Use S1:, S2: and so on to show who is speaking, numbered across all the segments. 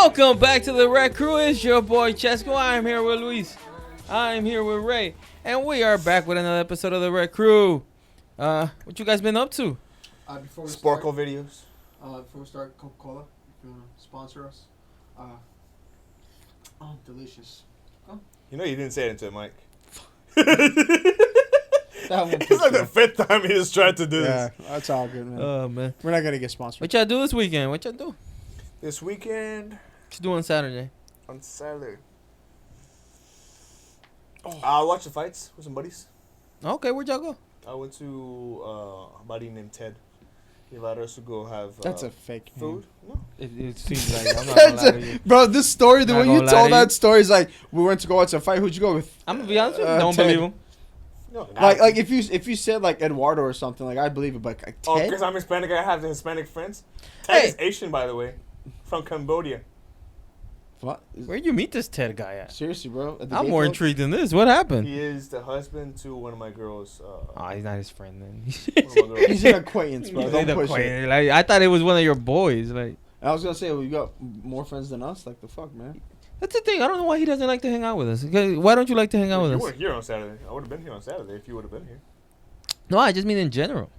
S1: Welcome back to the Red Crew. It's your boy Chesco. I'm here with Luis. I'm here with Ray. And we are back with another episode of the Red Crew. What you guys been up to?
S2: Before we
S3: Sparkle
S2: start,
S3: videos.
S2: Before we start, Coca-Cola, if you want to sponsor us. Delicious.
S3: You know you didn't say it into the mic.
S2: That one.
S3: It's like the fifth time he just tried to do
S2: Yeah,
S3: this.
S2: that's all good, man.
S1: Oh, man.
S2: We're not gonna get sponsored.
S1: What y'all do this weekend? What y'all do?
S3: This weekend
S1: What you do on Saturday?
S3: on Saturday. I watched the fights with some buddies.
S1: Okay, where'd y'all go?
S3: I went to a buddy named Ted. He invited us to go have
S2: That's a fake
S3: food. No.
S1: It seems like I'm not gonna lie to you.
S2: Bro, this story, the
S1: Not
S2: way
S1: gonna
S2: you
S1: lie
S2: told
S1: to you.
S2: that story is like we went to go watch a fight. Who'd you go with?
S1: I'm gonna be honest with you. Don't
S2: Ted.
S1: believe him.
S3: No.
S2: Like if you said like Eduardo or something, like I'd believe it, but like
S3: Oh,
S2: Ted.
S3: because I'm Hispanic, I have the Hispanic friends. Ted
S1: Hey.
S3: is Asian, by the way, from Cambodia.
S2: What?
S1: Where'd you meet this Ted guy at?
S2: Seriously, bro. At the
S1: I'm
S2: gay
S1: more
S2: club?
S1: intrigued than this. What happened?
S3: He is the husband to one of my girls.
S1: Oh, he's not his friend then.
S3: One of my girls.
S2: He's an acquaintance, bro.
S1: He's
S2: Don't
S1: an
S2: push it.
S1: acquaintance. Like, I thought it was one of your boys. Like
S2: I was gonna say, well, you got more friends than us. Like the fuck, man.
S1: that's the thing. I don't know why he doesn't like to hang out with us. Okay, why don't you like to hang out with
S3: You
S1: us?
S3: weren't here on Saturday. I would have been here on Saturday if you would have been here.
S1: No, I just mean in general.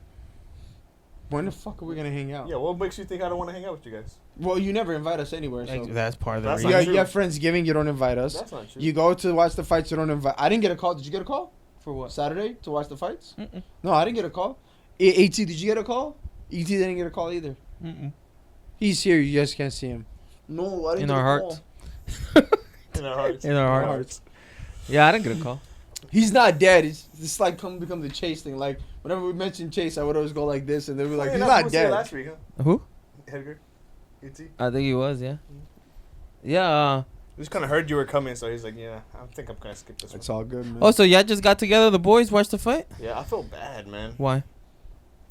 S2: When the fuck are we gonna hang out?
S3: Yeah, what makes you think I don't want to hang out with you guys?
S2: Well, you never invite us anywhere. So
S1: Like, that's part of the
S3: That's
S1: reason.
S3: not
S2: you
S3: true.
S2: have Friendsgiving, you don't invite us.
S3: That's not true.
S2: You go to watch the fights, you don't invite. I didn't get a call. Did you get a call
S1: For what?
S2: Saturday to watch the fights?
S1: Mm-mm.
S2: No, I didn't get a call. AT, did you get a call? ET didn't get a call either.
S1: Mm-mm.
S2: He's here. You just can't see him. No, I didn't
S1: In
S2: get
S1: our
S2: a
S1: hearts.
S2: call.
S3: In our hearts.
S1: In our hearts. Yeah, I didn't get a call.
S2: He's not dead. It's like become the Chase thing. Like whenever we mention Chase, I would always go like this, and they were like,
S3: Yeah,
S2: he's
S3: that's
S2: not
S3: who was here
S2: dead.
S3: last week, huh?
S1: Who?
S3: Edgar. E.T.
S1: I think he was. Yeah. Yeah.
S3: We just kind of heard you were coming, so he's like, yeah, I think I'm going to skip this
S2: It's
S3: one.
S2: all good, man.
S1: Oh, so y'all just got together, the boys, watched the fight?
S3: Yeah, I feel bad, man.
S1: Why?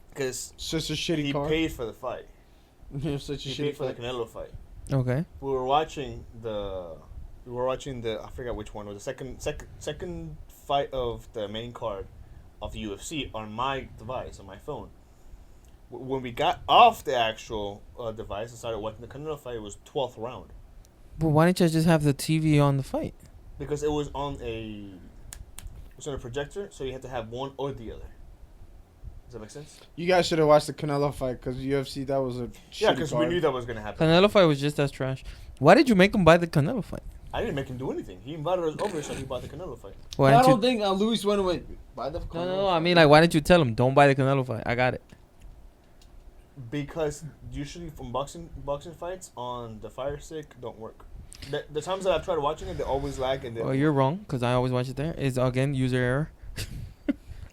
S3: Because
S2: It's just a shitty
S3: he
S2: car.
S3: paid for the fight.
S2: It's such a
S3: He
S2: shitty
S3: paid for the
S2: fight.
S3: Canelo fight.
S1: Okay.
S3: We were watching the I forgot which one. It was the second fight of the main card of the UFC on my device, on my phone. When we got off the actual device and started watching the Canelo fight, it was 12th round.
S1: But why didn't you just have the TV on the fight?
S3: Because it was on a projector, so you had to have one or the other. Does that make sense?
S2: You guys should have watched the Canelo fight because UFC that was a
S3: Yeah,
S2: shitty
S3: because we
S2: card.
S3: knew that was gonna happen.
S1: Canelo fight was just as trash. Why did you make him buy the Canelo fight?
S3: I didn't make him do anything. He invited us over, so he bought the Canelo fight.
S1: Why
S2: I
S1: didn't you?
S2: don't think Luis went away. Buy the
S1: No. I mean, like, why didn't you tell him? Don't buy the Canelo fight. I got it.
S3: Because usually from boxing fights on the Fire Stick don't work. The times that I've tried watching it, they always lag and then
S1: Oh, you're wrong, because I always watch it there. It's, again, user error.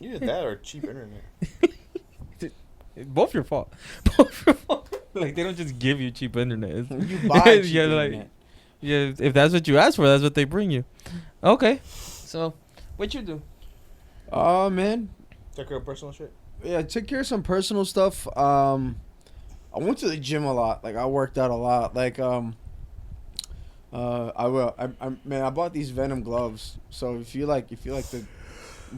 S3: either that or cheap internet.
S1: Both your fault. Both your fault. Like, they don't just give you cheap internet. It's-
S2: You buy cheap
S1: Yeah, like-
S2: internet.
S1: yeah, if that's what you ask for, that's what they bring you. Okay. So, what you do?
S2: Oh man,
S3: Check your personal shit.
S2: yeah. Took care of some personal stuff. I went to the gym a lot. Like I worked out a lot. Like I bought these Venom gloves. So if you like to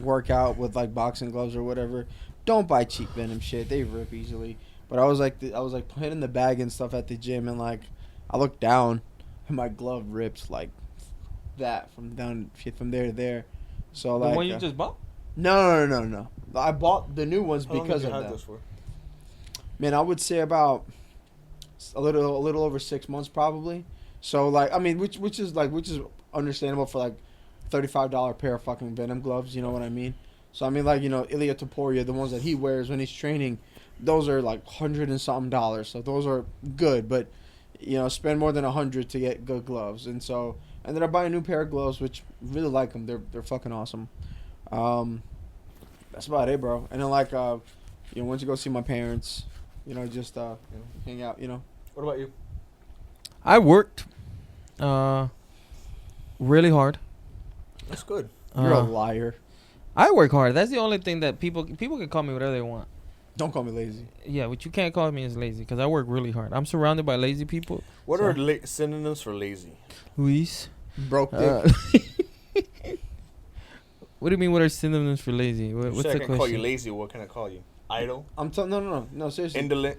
S2: work out with like boxing gloves or whatever, don't buy cheap Venom shit. They rip easily. But I was like putting in the bag and stuff at the gym, and like I looked down, and my glove ripped like that from there to there. So
S1: The
S2: like
S1: one you just bought?
S2: no. I bought the new ones
S3: How long
S2: because
S3: did
S2: of
S3: you have
S2: that.
S3: those for?
S2: Man, I would say about a little over 6 months probably. So like I mean, which is understandable for like $35 pair of fucking Venom gloves. You know what I mean? So I mean, like, you know, Ilya Taporia, the ones that he wears when he's training, those are like $100 and something. So those are good, but you know, spend more than $100 to get good gloves. And so I ended up buying a new pair of gloves, which really like them. They're fucking awesome. That's about it, bro. And then like you know, went to go see my parents. You know, just you know, hang out. You know.
S3: What about you?
S1: I worked really hard.
S3: That's good.
S2: You're a liar.
S1: I work hard. That's the only thing that people can call me whatever they want.
S2: Don't call me lazy.
S1: Yeah, but you can't call me as lazy because I work really hard. I'm surrounded by lazy people.
S3: What
S1: So-
S3: are synonyms for lazy?
S1: Luis.
S2: Broke dick.
S1: What do you mean? What are synonyms for lazy?
S3: You
S1: What's
S3: said
S1: the
S3: I can call you
S1: question?
S3: lazy. What can I call you? Idle?
S2: I'm telling no seriously.
S3: Indolent?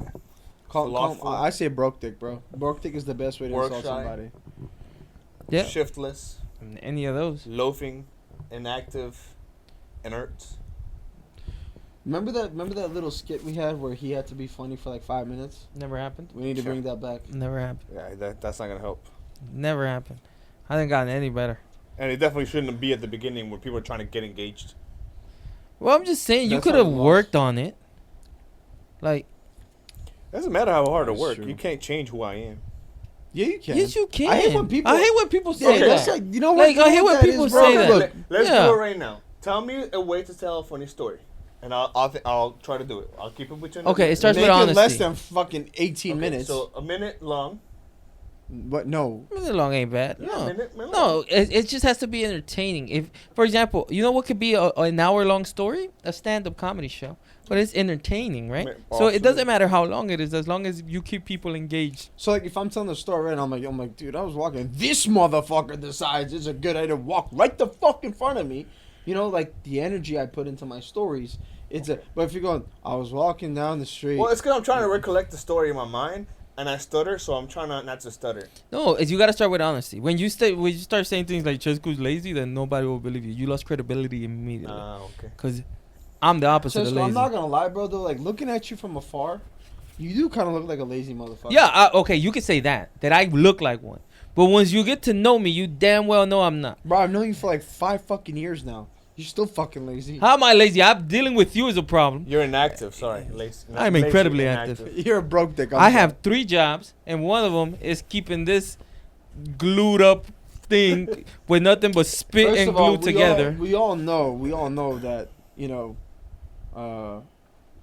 S2: I say broke dick, bro. Broke dick is the best way to
S3: Work
S2: insult
S3: shy.
S2: somebody.
S1: Yeah.
S3: Shiftless,
S1: Any of those.
S3: loafing, inactive, inert.
S2: Remember that little skit we had where he had to be funny for like 5 minutes?
S1: Never happened.
S2: We need to bring that back.
S1: Never happened.
S3: Yeah, that's not gonna help.
S1: Never happened. I didn't gotten any better.
S3: And it definitely shouldn't be at the beginning when people are trying to get engaged.
S1: Well, I'm just saying, you
S2: That's
S1: could
S2: how
S1: have
S2: it was.
S1: worked on it. Like,
S3: Doesn't matter how hard I
S2: That's
S3: work.
S2: true.
S3: You can't change who I am.
S2: Yeah, you can.
S1: yes, you can.
S2: I hate when people.
S1: I hate when people say
S2: Yeah,
S3: Okay.
S2: that's
S1: that.
S2: like, you know what?
S1: Like, I hate when people
S2: bro.
S1: say that.
S2: Look,
S3: Let's
S1: Yeah.
S3: do it right now. Tell me a way to tell a funny story, and I'll try to do it. I'll keep it between.
S1: Okay, it starts
S2: make
S1: with
S2: it
S1: honesty.
S2: less than fucking 18
S3: Okay,
S2: minutes.
S3: So a minute long.
S2: But no.
S1: A minute long ain't bad.
S3: Yeah,
S1: No,
S3: minute long.
S1: no, it just has to be entertaining. If, for example, you know what could be an hour long story? A stand up comedy show, but it's entertaining, right? So it
S3: Absolutely.
S1: doesn't matter how long it is, as long as you keep people engaged.
S2: So like, if I'm telling the story right now, I'm like, dude, I was walking. This motherfucker decides it's a good idea to walk right the fuck in front of me. You know, like the energy I put into my stories. But if you're going, I was walking down the street.
S3: Well, it's because I'm trying to recollect the story in my mind, and I stutter, so I'm trying not to stutter.
S1: No, you got to start with honesty. When you start saying things like Chesco's lazy, then nobody will believe you. You lost credibility immediately.
S3: Okay.
S1: Because I'm the opposite of
S2: Chesco,
S1: lazy.
S2: I'm not gonna lie, bro. Though, like looking at you from afar, you do kind of look like a lazy motherfucker.
S1: Yeah, okay, you can say that I look like one. But once you get to know me, you damn well know I'm not.
S2: Bro, I've known you for like 5 fucking years now. You're still fucking lazy.
S1: How am I lazy? I'm dealing with you is a problem.
S3: You're inactive. Sorry, lazy.
S1: I'm
S3: Lazy,
S1: incredibly
S3: inactive.
S1: active.
S2: You're a broke dick.
S1: I have 3 jobs, and one of them is keeping this glued up thing with nothing but spit
S2: First
S1: and
S2: of all,
S1: glue together.
S2: We all know that,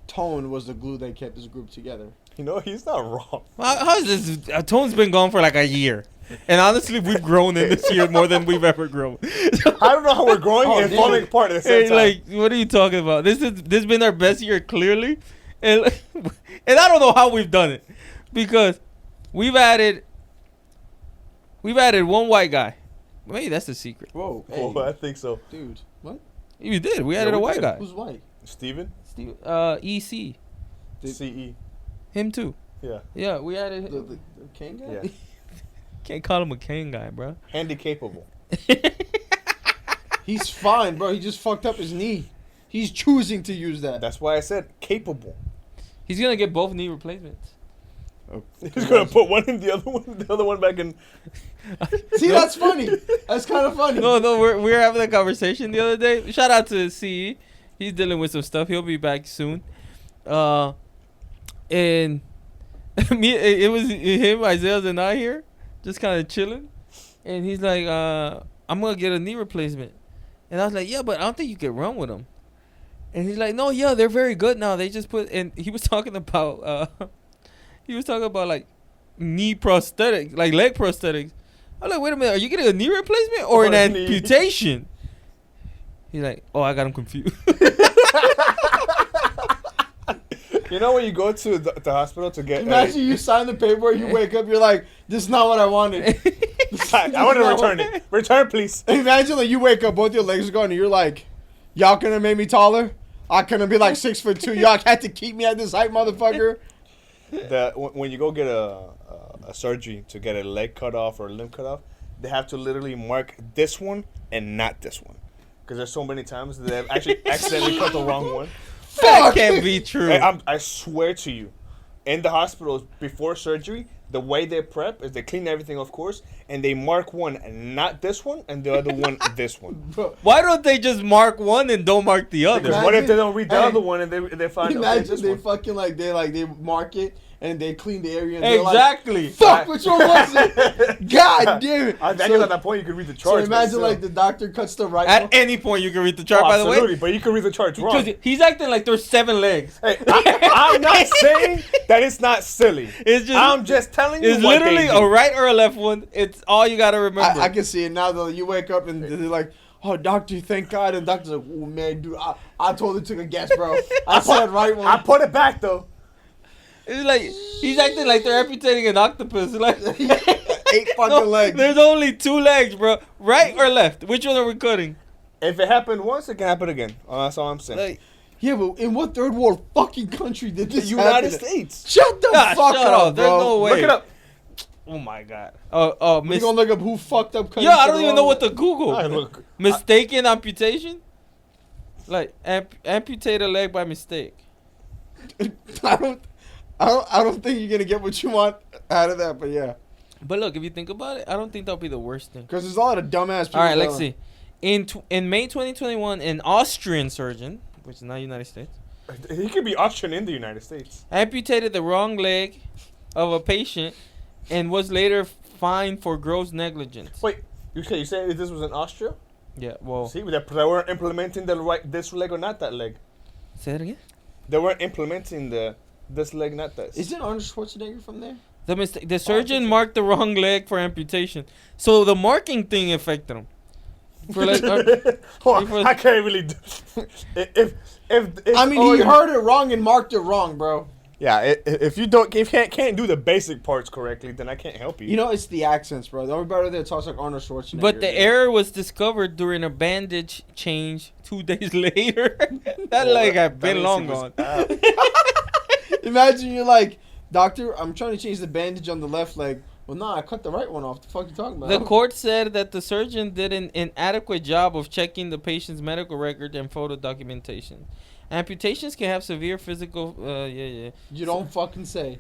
S2: Tone was the glue that kept this group together.
S3: You know, he's not wrong.
S1: How is this? Tone's been gone for like a year. And honestly, we've grown in this year more than we've ever grown.
S3: I don't know how we're growing and
S2: damn.
S3: falling apart at the same
S1: Hey,
S3: time.
S1: like, what are you talking about? This has been our best year, clearly. And, and I don't know how we've done it. Because we've added one white guy. Maybe that's the secret.
S2: Whoa,
S3: Oh, I think so.
S2: dude, what?
S1: You did. We added
S3: we
S1: a white
S3: did.
S1: guy.
S2: Who's white?
S3: Steven?
S1: Steve, EC.
S3: CE.
S1: Him too.
S3: Yeah.
S1: Yeah, we added him.
S2: The Kane guy?
S3: Yeah.
S1: Can't call him a Kane guy, bro.
S3: Handy capable.
S2: He's fine, bro. He just fucked up his knee. He's choosing to use that.
S3: That's why I said capable.
S1: He's gonna get both knee replacements.
S2: Oh.
S3: He's gonna put one in the other one back in.
S2: See, that's funny. That's kind of funny.
S1: No, we were having a conversation the other day. Shout out to CE. He's dealing with some stuff. He'll be back soon. And it was him, Isaiah, and I here, just kind of chilling. And he's like, I'm gonna get a knee replacement. And I was like, yeah, but I don't think you can run with them. And he's like, no, yeah, they're very good now. They just put, and he was talking about like knee prosthetics, like leg prosthetics. I'm like, wait a minute, are you getting a knee replacement or an
S3: Or a knee.
S1: amputation? He's like, oh, I got him confused.
S3: You know when you go to the hospital to get.
S2: Imagine you sign the paperwork, you wake up, you're like, this is not what I wanted.
S3: I want to return it. Return, please.
S2: Imagine like you wake up, both your legs are gone, and you're like, y'all couldn't make me taller? I couldn't be like 6'2". Y'all had to keep me at this height, motherfucker.
S3: When you go get a surgery to get a leg cut off or a limb cut off, they have to literally mark this one and not this one. Because there's so many times that they've actually accidentally cut the wrong one.
S1: That can't be true.
S3: I swear to you, in the hospitals before surgery, the way they prep is they clean everything, of course, and they mark one and not this one, and the other one this one.
S2: Bro,
S1: Why don't they just mark one and don't mark the other?
S3: Because what if they don't read the
S2: Hey,
S3: other one and they find okay,
S2: imagine
S3: this
S2: they
S3: one?
S2: fucking they mark it and they clean the area and they're
S1: Exactly.
S2: like, fuck, which one was it? God damn it.
S3: I guess at that point you can read the
S2: So
S3: charts.
S2: imagine like the doctor cuts the right
S1: At
S2: one.
S1: any point you can read the chart, by the way.
S3: absolutely, but you can read the charts wrong.
S1: Because he's acting like there's 7 legs.
S3: Hey, I'm not saying that it's not silly.
S1: It's just
S3: I'm just telling you
S1: it's
S3: what
S1: literally
S3: they do.
S1: a right or a left one. It's all you gotta remember.
S2: I can see it now though. You wake up and they're like, oh, doctor, thank God. And doctor's like, oh, man, dude, I totally took a guess, bro. I said right one.
S3: I put it back though.
S1: It's like he's acting like they're amputating an octopus. Like
S2: 8 fucking
S1: no,
S2: legs.
S1: there's only 2 legs, bro. Right or left? Which one are we cutting?
S3: If it happened once, it can happen again. That's all I'm saying.
S1: Like
S2: Yeah, but in what third world fucking country did
S3: The
S2: this
S3: United
S2: happen?
S3: States.
S2: Shut the
S1: Ah,
S2: fuck
S1: shut
S2: up,
S1: up. There's
S2: bro.
S1: no way.
S3: Look it up.
S1: Oh my god. Oh,
S2: You gonna look up who fucked up country?
S1: yeah, I don't even know what to Google.
S3: I look.
S1: Mistaken amputation? Like amputate a leg by mistake.
S2: I don't think you're gonna get what you want out of that, but yeah.
S1: But look, if you think about it, I don't think that'll be the worst thing.
S2: Because there's a lot of dumbass people.
S1: All right, let's see. In May 2021, an Austrian surgeon, which is not United States,
S3: He could be Austrian in the United States.
S1: amputated the wrong leg of a patient and was later fined for gross negligence.
S3: Wait, you say this was in Austria?
S1: Yeah, well,
S3: See, they weren't implementing this leg or not that leg.
S1: say it again.
S3: They weren't implementing this leg, not this.
S2: Isn't Arnold Schwarzenegger from there?
S1: The surgeon marked the wrong leg for amputation, so the marking thing affected him. For like,
S3: I can't really. If
S2: I mean, he heard it wrong and marked it wrong, bro.
S3: Yeah, if you can't do the basic parts correctly, then I can't help you.
S2: You know, it's the accents, bro. Everybody there talks like Arnold Schwarzenegger.
S1: but the
S2: dude.
S1: error was discovered during a bandage change 2 days later. That leg had been long gone.
S2: Imagine you're like, doctor, I'm trying to change the bandage on the left leg. Well, nah, I cut the right one off. The fuck you talking about?
S1: The court said that the surgeon did an inadequate job of checking the patient's medical record and photo documentation. Amputations can have severe physical.
S2: You don't fucking say.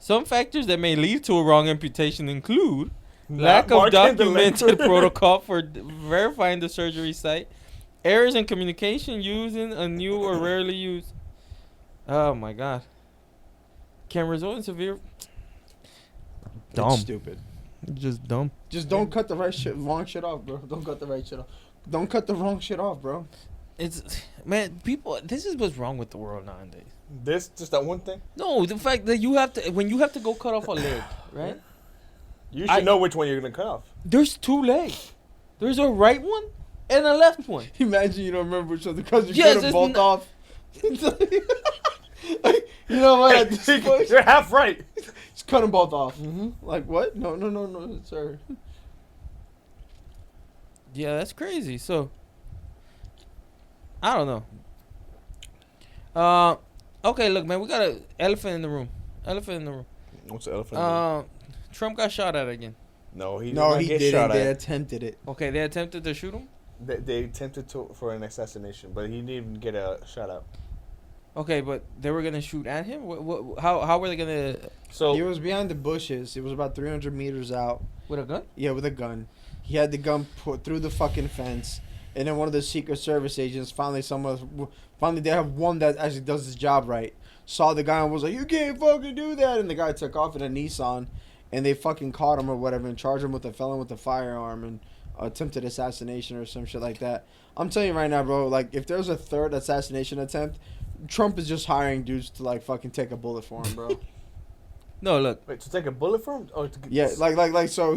S1: Some factors that may lead to a wrong amputation include
S3: Not
S1: lack of
S3: marking the leg.
S1: documented protocol for verifying the surgery site, errors in communication, using a new or rarely used. Oh my god. Can result in severe. Dumb.
S2: It's stupid.
S1: Just dumb.
S2: Just don't cut the wrong shit off, bro. Don't cut the right shit off. Don't cut the wrong shit off, bro.
S1: It's man, people. This is what's wrong with the world nowadays.
S3: This just that one thing.
S1: No, the fact that you have to when you have to go cut off a leg, right?
S3: You should know which one you're gonna cut off.
S1: There's 2 legs. There's a right one and a left one.
S2: Imagine you don't remember which one because you
S1: Yes,
S2: cut them
S1: it's
S2: both
S1: not-
S2: off. Like, you know what? At this point,
S3: You're half right.
S2: just cut them both off.
S1: Mm-hmm.
S2: Like what? No, sir.
S1: Yeah, that's crazy. So I don't know. Okay, look, man, we got an elephant in the room. Elephant in the room.
S3: What's the elephant?
S1: Trump got shot at again.
S3: No, he
S2: No,
S3: did not
S2: he
S3: get
S2: didn't.
S3: shot
S2: They
S3: at.
S2: attempted it.
S1: Okay, they attempted to shoot him.
S3: They attempted for an assassination, but he didn't even get a shot out.
S1: Okay, but they were gonna shoot at him. How were they gonna
S3: So
S2: He was behind the bushes. It was about 300 meters out.
S1: with a gun?
S2: Yeah, with a gun. He had the gun put through the fucking fence, and then one of the Secret Service agents finally they have one that actually does his job right. Saw the guy and was like, "You can't fucking do that," and the guy took off in a Nissan, and they fucking caught him or whatever and charged him with a felon with a firearm and attempted assassination or some shit like that. I'm telling you right now, bro. Like, if there's a third assassination attempt, Trump is just hiring dudes to like fucking take a bullet for him, bro.
S1: No, look.
S3: wait, to take a bullet for him or to
S2: Yeah, like so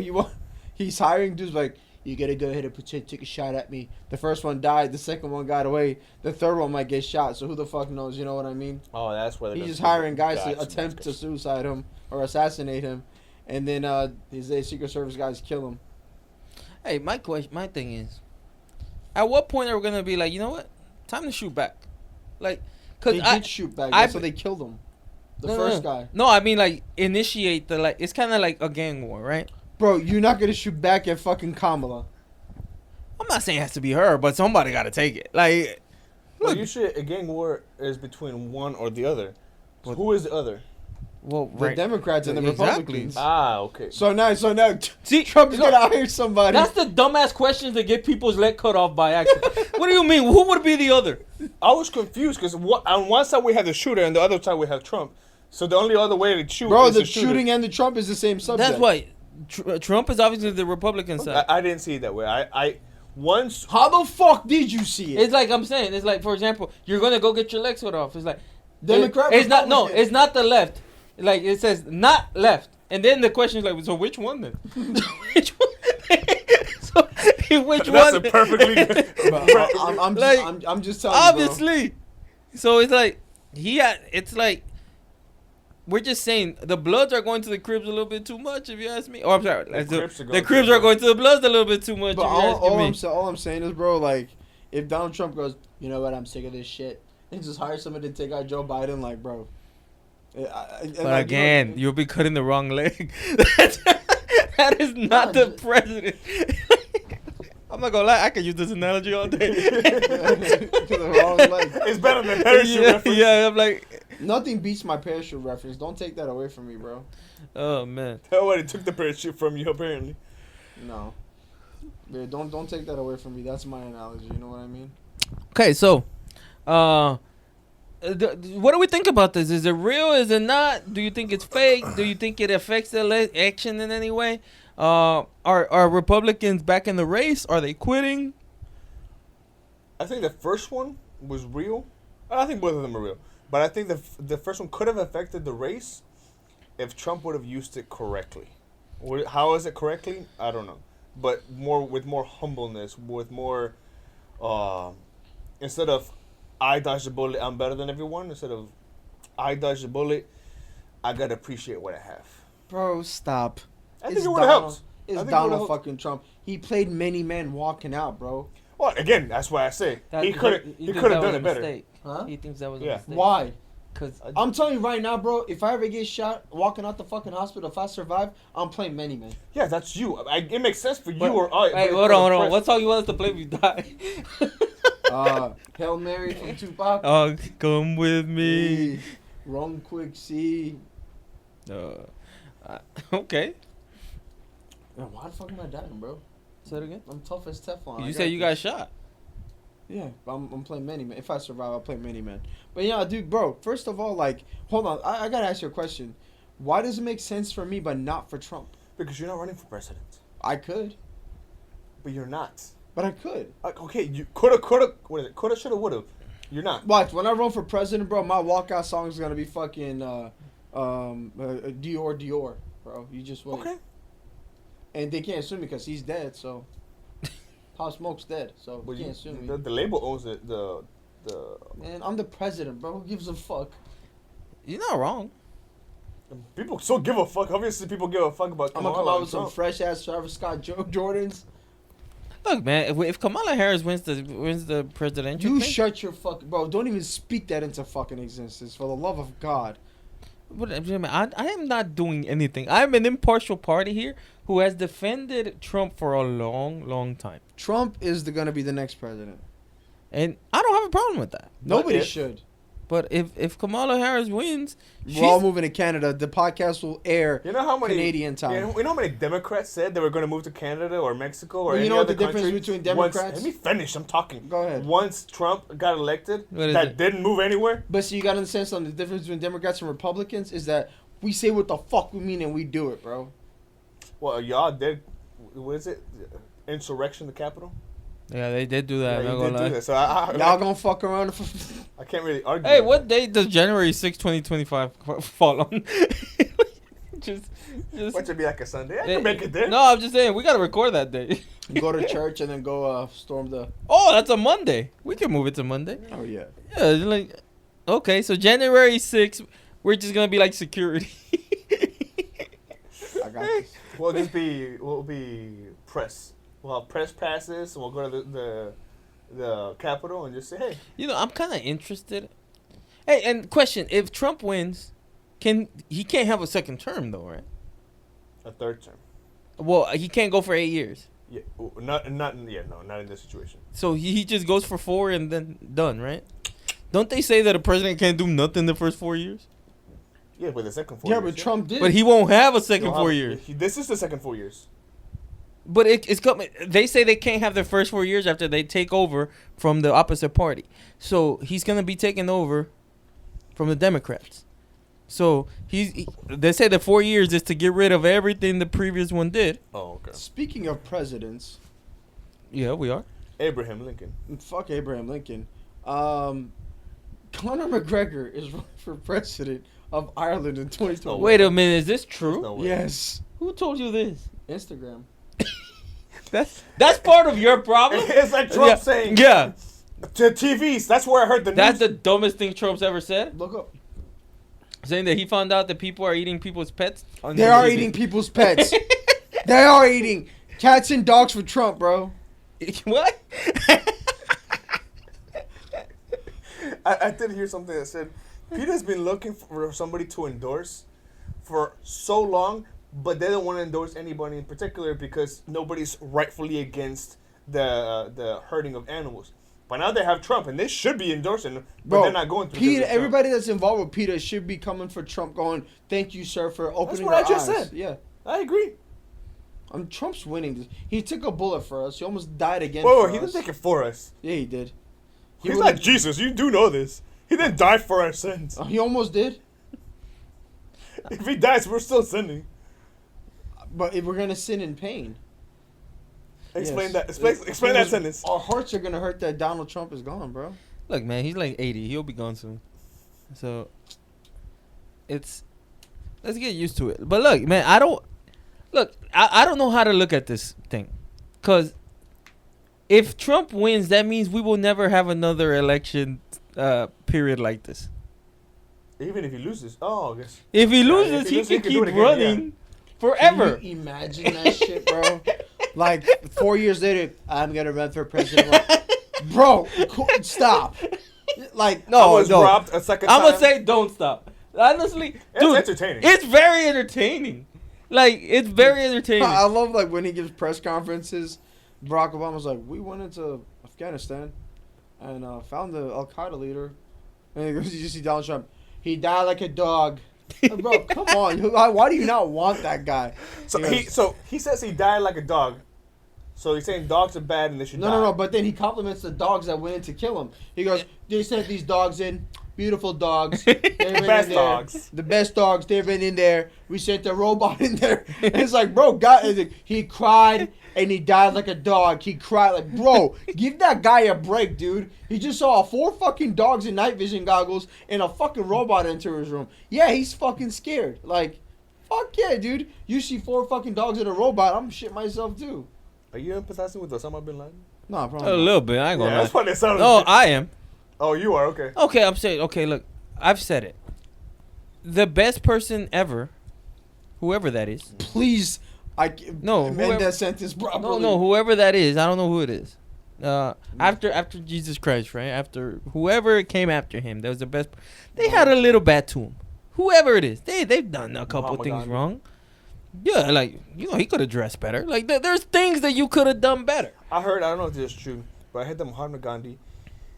S2: he's hiring dudes like, you gotta go ahead and take a shot at me. The first one died, the second one got away, the third one might get shot. So who the fuck knows? You know what I mean?
S3: Oh, that's where
S2: He's just hiring guys to attempt to suicide him or assassinate him, and then these Secret Service guys kill him.
S1: Hey, my thing is, at what point are we gonna be like, you know what, time to shoot back? Like, cause
S2: They
S1: I
S2: did shoot back. That's why they killed him. The first guy.
S1: No, I mean like initiate the like. It's kind of like a gang war, right?
S2: Bro, you're not gonna shoot back at fucking Kamala.
S1: I'm not saying it has to be her, but somebody got to take it. Like,
S3: Well,
S1: look,
S3: usually a gang war is between one or the other. So
S1: What-
S3: who is the other?
S1: well,
S2: The
S1: right.
S2: Democrats and the
S1: Exactly.
S2: Republicans.
S3: Ah, okay.
S2: So now
S1: See,
S2: Trump's
S1: look,
S2: gonna hire somebody.
S1: that's the dumbass questions that get people's leg cut off by accident. What do you mean? Who would be the other?
S3: I was confused because on one side we have the shooter and the other side we have Trump. So the only other way to shoot
S2: Bro,
S3: is
S2: the
S3: shooter.
S2: shooting and the Trump is the same subject.
S1: That's why Trump is obviously the Republican side.
S3: I didn't see it that way. I once
S2: How the fuck did you see it?
S1: It's like I'm saying. It's like, for example, you're gonna go get your legs cut off. It's like
S2: Democrat,
S1: It's not. No,
S2: Republican.
S1: it's not the left. Like it says, not left. And then the question is like, so which one then? Which one? So which
S3: that's
S1: one?
S3: a perfectly
S2: Bro, I'm just,
S1: Like,
S2: I'm just telling you,
S1: Obviously. So it's like it's like we're just saying the Bloods are going to the Cribs a little bit too much, if you ask me. Oh, I'm sorry. The Cribs are going to the Bloods a little bit too much.
S2: But
S1: if you ask me.
S2: all I'm saying is, bro, like, if Donald Trump goes, you know what, I'm sick of this shit, And just hire somebody to take out Joe Biden, like, bro.
S1: But again, you'll be cutting the wrong leg. That is not the president. I'm not gonna lie, I could use this analogy all day.
S2: The wrong leg.
S3: It's better than parachute reference.
S1: Yeah, I'm like,
S2: Nothing beats my parachute reference. Don't take that away from me, bro.
S1: oh man.
S3: Nobody took the parachute from you, apparently.
S2: No. Yeah, don't take that away from me. That's my analogy. You know what I mean?
S1: Okay, so, what do we think about this? Is it real? Is it not? Do you think it's fake? Do you think it affects the election in any way? Are Republicans back in the race? Are they quitting?
S3: I think the first one was real. I think both of them are real. But I think the first one could have affected the race if Trump would have used it correctly. How is it correctly? I don't know. But with more humbleness, with more, instead of I dodged the bullet, I'm better than everyone. Instead of I dodged the bullet, I gotta appreciate what I have.
S2: Bro, stop.
S3: I think it would have helped.
S2: It's Donald fucking Trump. He played many men walking out, bro.
S3: Well, again, that's why I say he could have done it better.
S2: Huh?
S1: He thinks that was a
S3: Yeah.
S1: mistake.
S2: Why?
S1: Because
S2: I'm telling you right now, bro, if I ever get shot walking out the fucking hospital, if I survive, I'm playing many men.
S3: Yeah, that's you. It makes sense for you
S1: But-
S3: or I.
S1: Wait, hold on. What song you want us to play if you die?
S2: Hail Mary from Tupac.
S1: Oh, come with me.
S2: Run quick, see.
S1: Okay.
S2: Man, why the fuck am I dying, bro?
S1: Say it again.
S2: I'm tough as Teflon.
S1: You said you got shot.
S2: Yeah, I'm playing many men. If I survive, I'll play many men. But yeah, dude, bro, first of all, like, hold on. I gotta ask you a question. Why does it make sense for me but not for Trump?
S3: Because you're not running for president.
S2: I could,
S3: But you're not.
S2: but I could.
S3: Like, okay, you coulda, what is it? Coulda, shoulda, woulda. You're not.
S2: Watch, when I run for president, bro, my walkout song is gonna be fucking Dior Dior, bro. You just wait.
S3: Okay.
S2: And they can't sue me because he's dead, so. Pop Smoke's dead, so
S3: Well,
S2: you can't sue me.
S3: the label owns it. The
S2: Man, I'm the president, bro. Who gives a fuck?
S1: You're not wrong.
S3: people still give a fuck. Obviously, people give a fuck about.
S2: I'm gonna come out with some fresh ass Travis Scott Jordans.
S1: Look, man, if Kamala Harris wins the presidential
S2: You
S1: thing,
S2: shut your fucking bro. Don't even speak that into fucking existence, for the love of God.
S1: but, I am not doing anything. I'm an impartial party here who has defended Trump for a long, long time.
S2: Trump is gonna be the next president.
S1: And I don't have a problem with that.
S2: Nobody should.
S1: But if Kamala Harris wins,
S2: We're all moving to Canada. The podcast will air
S3: You know how many
S2: Canadian time.
S3: You know how many Democrats said they were going to move to Canada or Mexico or
S2: Well, you
S3: any
S2: know what
S3: other
S2: the difference
S3: country?
S2: between Democrats-
S3: Let me finish. I'm talking.
S2: Go ahead.
S3: Once Trump got elected,
S1: What is
S3: that
S1: it?
S3: didn't move anywhere.
S2: But see, you gotta understand something. The difference between Democrats and Republicans is that we say what the fuck we mean and we do it, bro.
S3: Well, y'all did. What is it? Insurrection, the Capitol.
S1: yeah, they did do that.
S3: Yeah,
S1: I'm
S3: you
S1: not
S3: did
S1: gonna
S3: do
S1: lie.
S3: that. So
S2: Y'all gonna fuck around.
S3: I can't really argue.
S1: Hey,
S3: with
S1: what date does January 6, 2025 fall on? just.
S3: that. What should be like a Sunday? I
S1: Eh,
S3: can make it there.
S1: No, I'm just saying we gotta record that day.
S2: Go to church and then go storm the.
S1: Oh, that's a Monday. We can move it to Monday.
S2: Oh yeah.
S1: Yeah, like okay, so January 6th, we're just gonna be like security.
S2: I got this.
S3: We'll be press. We'll have press passes. And we'll go to the Capitol and just say, hey.
S1: You know, I'm kind of interested. Hey, and question: if Trump wins, he can't have a second term though, right?
S3: A third term.
S1: Well, he can't go for 8 years.
S3: Yeah, not in this situation.
S1: So he just goes for 4 and then done, right? Don't they say that a president can't do nothing the first 4 years?
S3: Yeah, but the second 4
S2: Yeah,
S3: years.
S2: but Trump did.
S1: But he won't have a second
S3: You'll
S1: 4
S3: have-
S1: years.
S3: This is the second 4 years.
S1: But it's coming. They say they can't have their first 4 years after they take over from the opposite party. So he's gonna be taking over from the Democrats. So they say the 4 years is to get rid of everything the previous one did.
S3: Oh, okay.
S2: Speaking of presidents,
S1: Yeah, we are.
S3: Abraham Lincoln.
S2: fuck Abraham Lincoln. Conor McGregor is running for president of Ireland in 2020.
S1: Wait a minute, is this true?
S3: No way.
S2: Yes.
S1: Who told you this?
S2: Instagram.
S1: That's part of your problem.
S3: It's like Trump saying
S1: Yeah,
S3: to TVs. That's where I heard the
S1: that's
S3: news.
S1: the dumbest thing Trump's ever said.
S2: Look up.
S1: Saying that he found out that people are eating people's pets.
S2: They are eating people's pets. They are eating cats and dogs for Trump, bro.
S1: What?
S3: I did hear something that said Peter's been looking for somebody to endorse for so long, but they don't want to endorse anybody in particular because nobody's rightfully against the hurting of animals. But now they have Trump, and they should be endorsing him, but
S2: Bro,
S3: they're not going through.
S2: Peter, everybody that's involved with Peter should be coming for Trump, going, "Thank you, sir, for opening our eyes."
S3: That's what I just said.
S2: Yeah,
S3: I agree.
S2: Trump's winning this. He took a bullet for us. He almost died again.
S3: Whoa,
S2: for
S3: he
S2: us.
S3: didn't take it for us.
S2: Yeah, he did.
S3: He's like Jesus. You do know this. He didn't die for our sins.
S2: He almost did.
S3: If he dies, we're still sinning.
S2: But if we're gonna sin in pain.
S3: Explain
S2: Yes.
S3: that. Explain that sentence.
S2: Our hearts are gonna hurt that Donald Trump is gone, bro.
S1: Look, man, he's like 80. He'll be gone soon. So, let's get used to it. But look, man, I don't know how to look at this thing. Because if Trump wins, that means we will never have another election period like this.
S3: Even if he loses. Oh, I guess.
S1: If he loses, he can keep running forever.
S2: Can you imagine that shit, bro? Like 4 years later, I'm gonna run for president. Bro, stop. Like
S3: I was robbed a second time.
S1: I'm gonna say don't stop. Honestly,
S3: It's
S1: dude,
S3: entertaining.
S1: It's very entertaining. Like, it's very entertaining.
S2: I love like when he gives press conferences. Barack Obama's like, we went into Afghanistan and found the Al Qaeda leader, and he goes, "You see Donald Trump? He died like a dog." Like, bro, come on. Why do you not want that guy?
S3: So he says he died like a dog. So he's saying dogs are bad and they should die.
S2: No. But then he compliments the dogs that went in to kill him. He goes, "They sent these dogs in, beautiful dogs,
S3: The best dogs.
S2: the best dogs. They've been in there. We sent the robot in there." And it's like, bro, God, he cried and he died like a dog. He cried like, bro, give that guy a break, dude. He just saw 4 fucking dogs in night vision goggles and a fucking robot enter his room. Yeah, he's fucking scared. Like, fuck yeah, dude. You see 4 fucking dogs and a robot, I'm shit myself too.
S3: Are you empathizing with Osama bin Laden?
S2: No, probably
S1: A
S2: not.
S1: little bit. I ain't gonna
S3: Yeah, that's
S1: lie.
S3: what it sounded
S1: No,
S3: like.
S1: I am.
S3: Oh, you are? Okay.
S1: Okay, I'm saying. Okay, look, I've said it. The best person ever, whoever that is.
S2: Please,
S1: No,
S2: amend
S1: whoever-
S2: that sentence properly.
S1: No, whoever that is. I don't know who it is. After Jesus Christ, right? After whoever came after him, that was the best. They had a little bad to him. Whoever it is, they've done a couple
S3: Mahatma
S1: things
S3: Gandhi.
S1: wrong. Yeah, like, he could have dressed better. Like, there's things that you could have done better.
S3: I don't know if this is true, but I heard that Mahatma Gandhi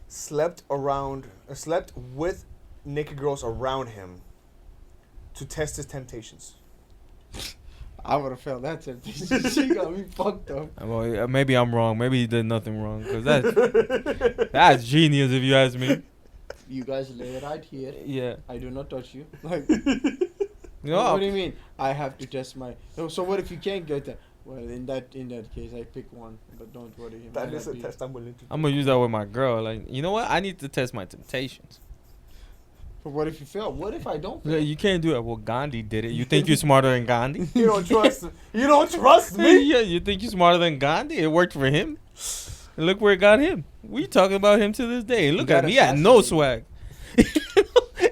S3: slept with naked girls around him to test his temptations.
S2: I would have failed that temptation. She got me fucked up.
S1: Well, maybe I'm wrong. Maybe he did nothing wrong. Because that's genius if you ask me.
S2: You guys lay right here.
S1: Yeah.
S2: I do not touch you. Like,
S1: No,
S2: what do you mean? I have to test my. So what if you can't get that? Well, in that case, I pick one. But don't worry. It
S3: That
S2: might
S3: is
S2: not
S3: a
S2: be-
S3: test I'm willing to do.
S1: I'm going to use that with my girl. Like, you know what? I need to test my temptations.
S2: But what if you fail? What if I don't
S1: Yeah,
S2: fail?
S1: you can't do it. Well, Gandhi did it. You think you're smarter than Gandhi?
S3: You don't trust You don't trust me?
S1: Yeah, you think you're smarter than Gandhi? It worked for him. And look where it got him. We talking about him to this day. Look at me. He had no swag.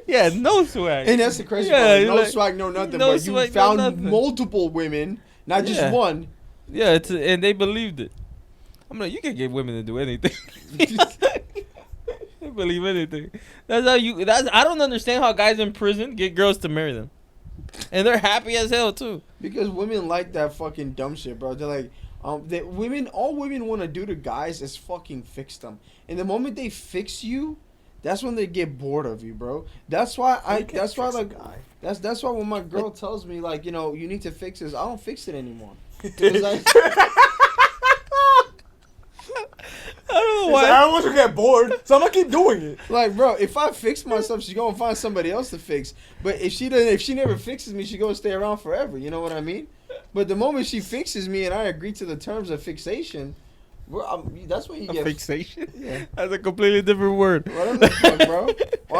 S1: He had no swag.
S2: And that's the crazy
S1: Yeah,
S2: part. No
S1: like,
S2: swag, no nothing.
S1: no
S2: But
S1: swag,
S2: you
S1: no
S2: found
S1: nothing.
S2: multiple women, not just
S1: Yeah.
S2: one.
S1: Yeah, and they believed it. I'm like, you can get women to do anything. They believe anything. I don't understand how guys in prison get girls to marry them. And they're happy as hell too.
S2: Because women like that fucking dumb shit, bro. They're like, all women want to do to guys is fucking fix them. And the moment they fix you, that's when they get bored of you, bro. That's why that's why when my girl tells me, like, you know, you need to fix this, I don't fix it anymore. 'Cause
S1: I don't know
S3: Why?
S1: why.
S3: I don't want to get bored, so I'm gonna keep doing it.
S2: like, bro, if I fix myself, she's gonna find somebody else to fix. But if she never fixes me, she's gonna stay around forever. You know what I mean? But the moment she fixes me and I agree to the terms of fixation, that's when you get
S1: Fixation?
S2: Yeah.
S1: That's a completely different word.
S2: Whatever the fuck, bro.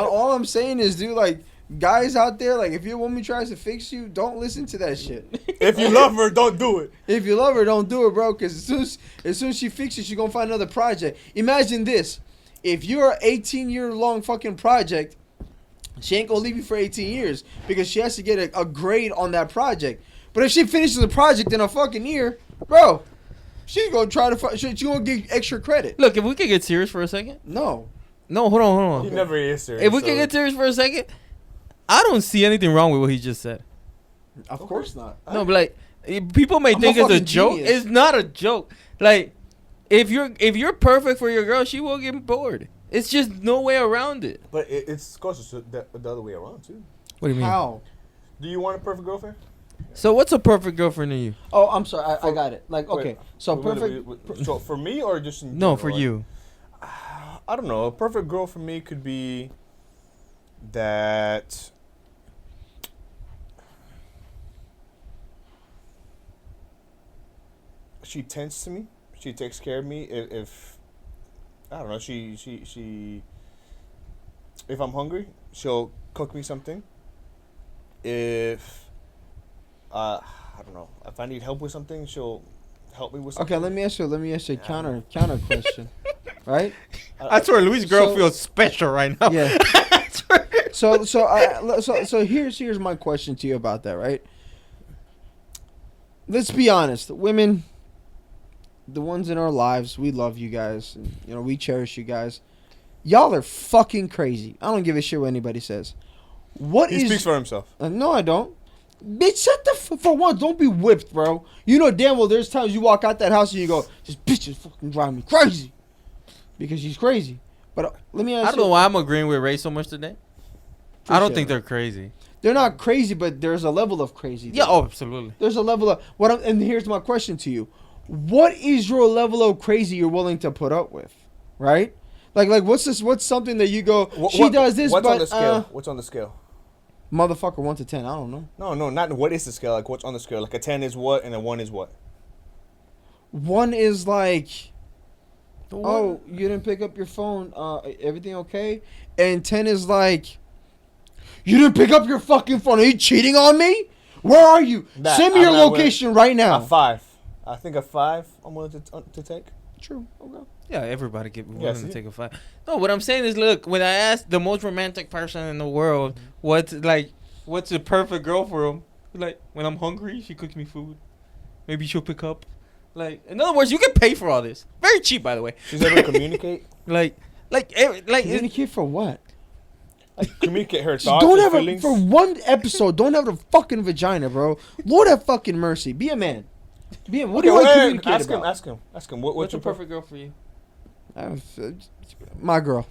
S2: All I'm saying is, dude, like, guys out there, like, if your woman tries to fix you, don't listen to that shit.
S3: If you love her, don't do it.
S2: If you love her, don't do it, bro. Because as soon as she fixes, she's gonna find another project. Imagine this: if you're an 18-year-long fucking project, she ain't gonna leave you for 18 years because she has to get a grade on that project. But if she finishes the project in a fucking year, bro, she's gonna try to. She's gonna get extra credit.
S1: Look, if we could get serious for a second.
S2: No.
S1: No, hold on.
S3: He never is serious.
S1: If we can get serious for a second, I don't see anything wrong with what he just said.
S2: Of course not.
S1: No, but like people may think it's a joke.
S2: Genius.
S1: It's not a joke. Like if you're perfect for your girl, she will get bored. It's just no way around it.
S3: But it's goes the other way around too.
S1: What do you mean?
S2: How?
S3: Do you want a perfect girlfriend?
S1: So what's a perfect girlfriend to you?
S2: Oh, I'm sorry. I got it. Like, okay. So perfect.
S3: So for me or just in
S1: No,
S3: general,
S1: for
S3: like,
S1: you.
S3: I don't know. A perfect girl for me could be that. She tends to me. She takes care of me. If I don't know, she. If I'm hungry, she'll cook me something. If I don't know, if I need help with something, she'll help me with something.
S2: Okay, let me ask you a counter question, right?
S1: I swear, Luis' girl
S2: so-
S1: feels special right now.
S2: Yeah. So here's my question to you about that, right? Let's be honest, women, the ones in our lives, we love you guys, and, you know, we cherish you guys. Y'all are fucking crazy. I don't give a shit what anybody says.
S3: He speaks for himself.
S2: No, I don't. Bitch, shut the for one. Don't be whipped, bro. You know damn well there's times you walk out that house and you go, "This bitch is fucking driving me crazy," because she's crazy. But let me ask you.
S1: I don't know why I'm agreeing with Ray so much today. I don't think they're crazy.
S2: They're not crazy, but there's a level of crazy.
S1: Yeah,
S2: there.
S1: oh, absolutely.
S2: There's a level of and here's my question to you: what is your level of crazy you're willing to put up with, right? Like what's this? What's something that you go? She does this,
S3: what's
S2: but
S3: on the scale? What's on the scale?
S2: Motherfucker, 1 to 10. I don't know.
S3: No, not what is the scale. Like what's on the scale? Like a 10 is what, and a 1 is what?
S2: 1 is like, oh, you didn't pick up your phone. Everything okay? And 10 is like, you didn't pick up your fucking phone. Are you cheating on me? Where are you? Send me your location right now.
S3: A 5. I think a 5. I'm willing to take.
S2: True. Okay.
S1: Yeah, everybody get willing to take a fight. No, what I'm saying is, look, when I asked the most romantic person in the world, what's a perfect girl for him? Like, when I'm hungry, she cooks me food. Maybe she'll pick up. Like, in other words, you can pay for all this. Very cheap, by the way.
S3: She's able to communicate.
S1: like
S2: Communicate for what?
S3: Like, communicate her thoughts.
S2: Don't
S3: and
S2: have
S3: feelings.
S2: for one episode. Don't have a fucking vagina, bro. Lord have fucking mercy. Be a man. Be a man. What do you want to communicate about?
S3: Ask him. What's
S1: a
S3: your
S1: perfect girl for you?
S2: My girl.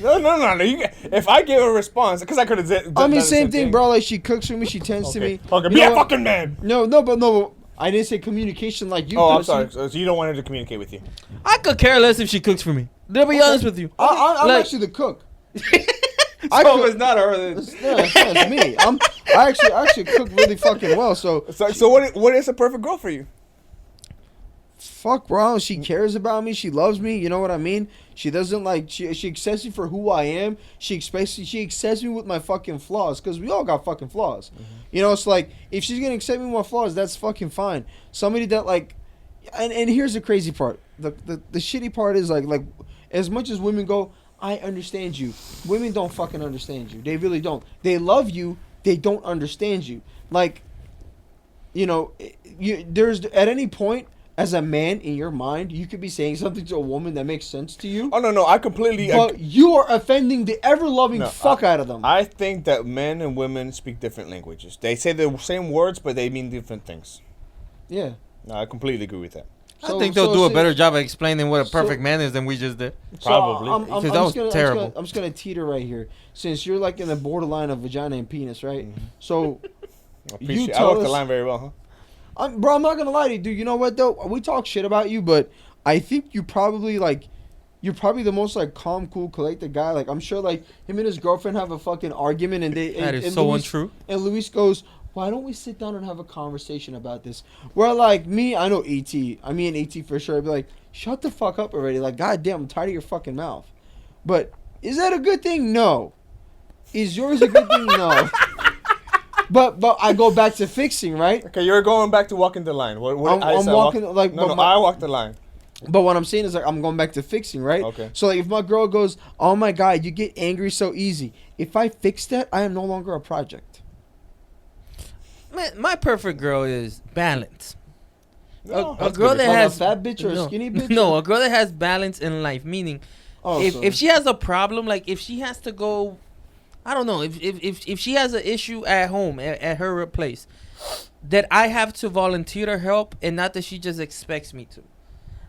S3: No. If I give a response, because I could have said.
S2: I mean, same thing, bro. Like, she cooks for me. She tends to me.
S3: Okay, be a fucking man.
S2: No. I didn't say communication like you.
S3: Oh, I'm sorry. So you don't want her to communicate with you?
S1: I could care less if she cooks for me. To be honest with you.
S2: I'm
S1: Like-
S2: actually the cook.
S1: It's not her.
S2: It's me. I actually cook really fucking well. So
S3: what is a perfect girl for you?
S2: fuck, bro. She cares about me. She loves me. You know what I mean? She doesn't like. She accepts me for who I am. She accepts me with my fucking flaws, because we all got fucking flaws. Mm-hmm. You know, it's like, if she's gonna accept me with my flaws, that's fucking fine. Somebody that like, and here's the crazy part. The shitty part is like as much as women go, I understand you. Women don't fucking understand you. They really don't. They love you. They don't understand you. Like, you know, there's at any point, as a man, in your mind, you could be saying something to a woman that makes sense to you.
S3: Oh, no, I completely...
S2: But you are offending the ever-loving fuck out of them.
S3: I think that men and women speak different languages. They say the same words, but they mean different things.
S2: Yeah.
S3: No, I completely agree with that.
S1: I think they'll do a better job of explaining what a perfect man is than we just did.
S3: Probably.
S1: Because that was terrible.
S2: I'm just going to teeter right here. Since you're like in the borderline of vagina and penis, right? Mm-hmm. So,
S3: I walk the line very well, huh?
S2: Bro, I'm not gonna lie to you, dude. You know what though? We talk shit about you, but I think you're probably the most like calm, cool, collected guy. Like, I'm sure like him and his girlfriend have a fucking argument, and
S1: that is so untrue.
S2: And Luis goes, "Why don't we sit down and have a conversation about this?" Where like me, I know me and ET for sure. I'd be like, "Shut the fuck up already!" Like, goddamn, I'm tired of your fucking mouth. But is that a good thing? No. Is yours a good thing? No. But I go back to fixing, right?
S3: Okay, you're going back to walking the line.
S2: I'm walking like
S3: I walk the line.
S2: But what I'm saying is, like, I'm going back to fixing, right?
S3: Okay.
S2: So like, if my girl goes, "Oh my god, you get angry so easy," if I fix that, I am no longer a project.
S1: Man, my perfect girl is balance.
S3: No,
S1: a girl that
S2: like
S1: has
S2: a fat bitch or a skinny bitch.
S1: No, a girl that has balance in life, meaning
S2: Oh,
S1: if she has a problem, like if she has to go, I don't know, if she has an issue at home at her place, that I have to volunteer to help, and not that she just expects me to.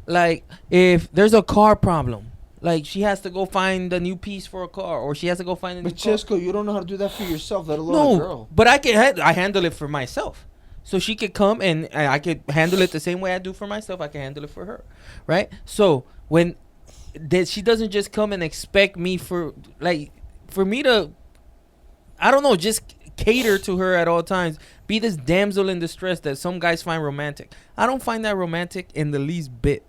S1: Like if there's a car problem, like she has to go find a new piece for a car, or she has to go find a new car.
S2: But Chesco, you don't know how to do that for yourself, let alone a girl.
S1: But I handle it for myself. So she could come and I could handle it the same way I do for myself. I can handle it for her, right? So when that she doesn't just come and expect me for me to, I don't know, just cater to her at all times. Be this damsel in distress that some guys find romantic. I don't find that romantic in the least bit.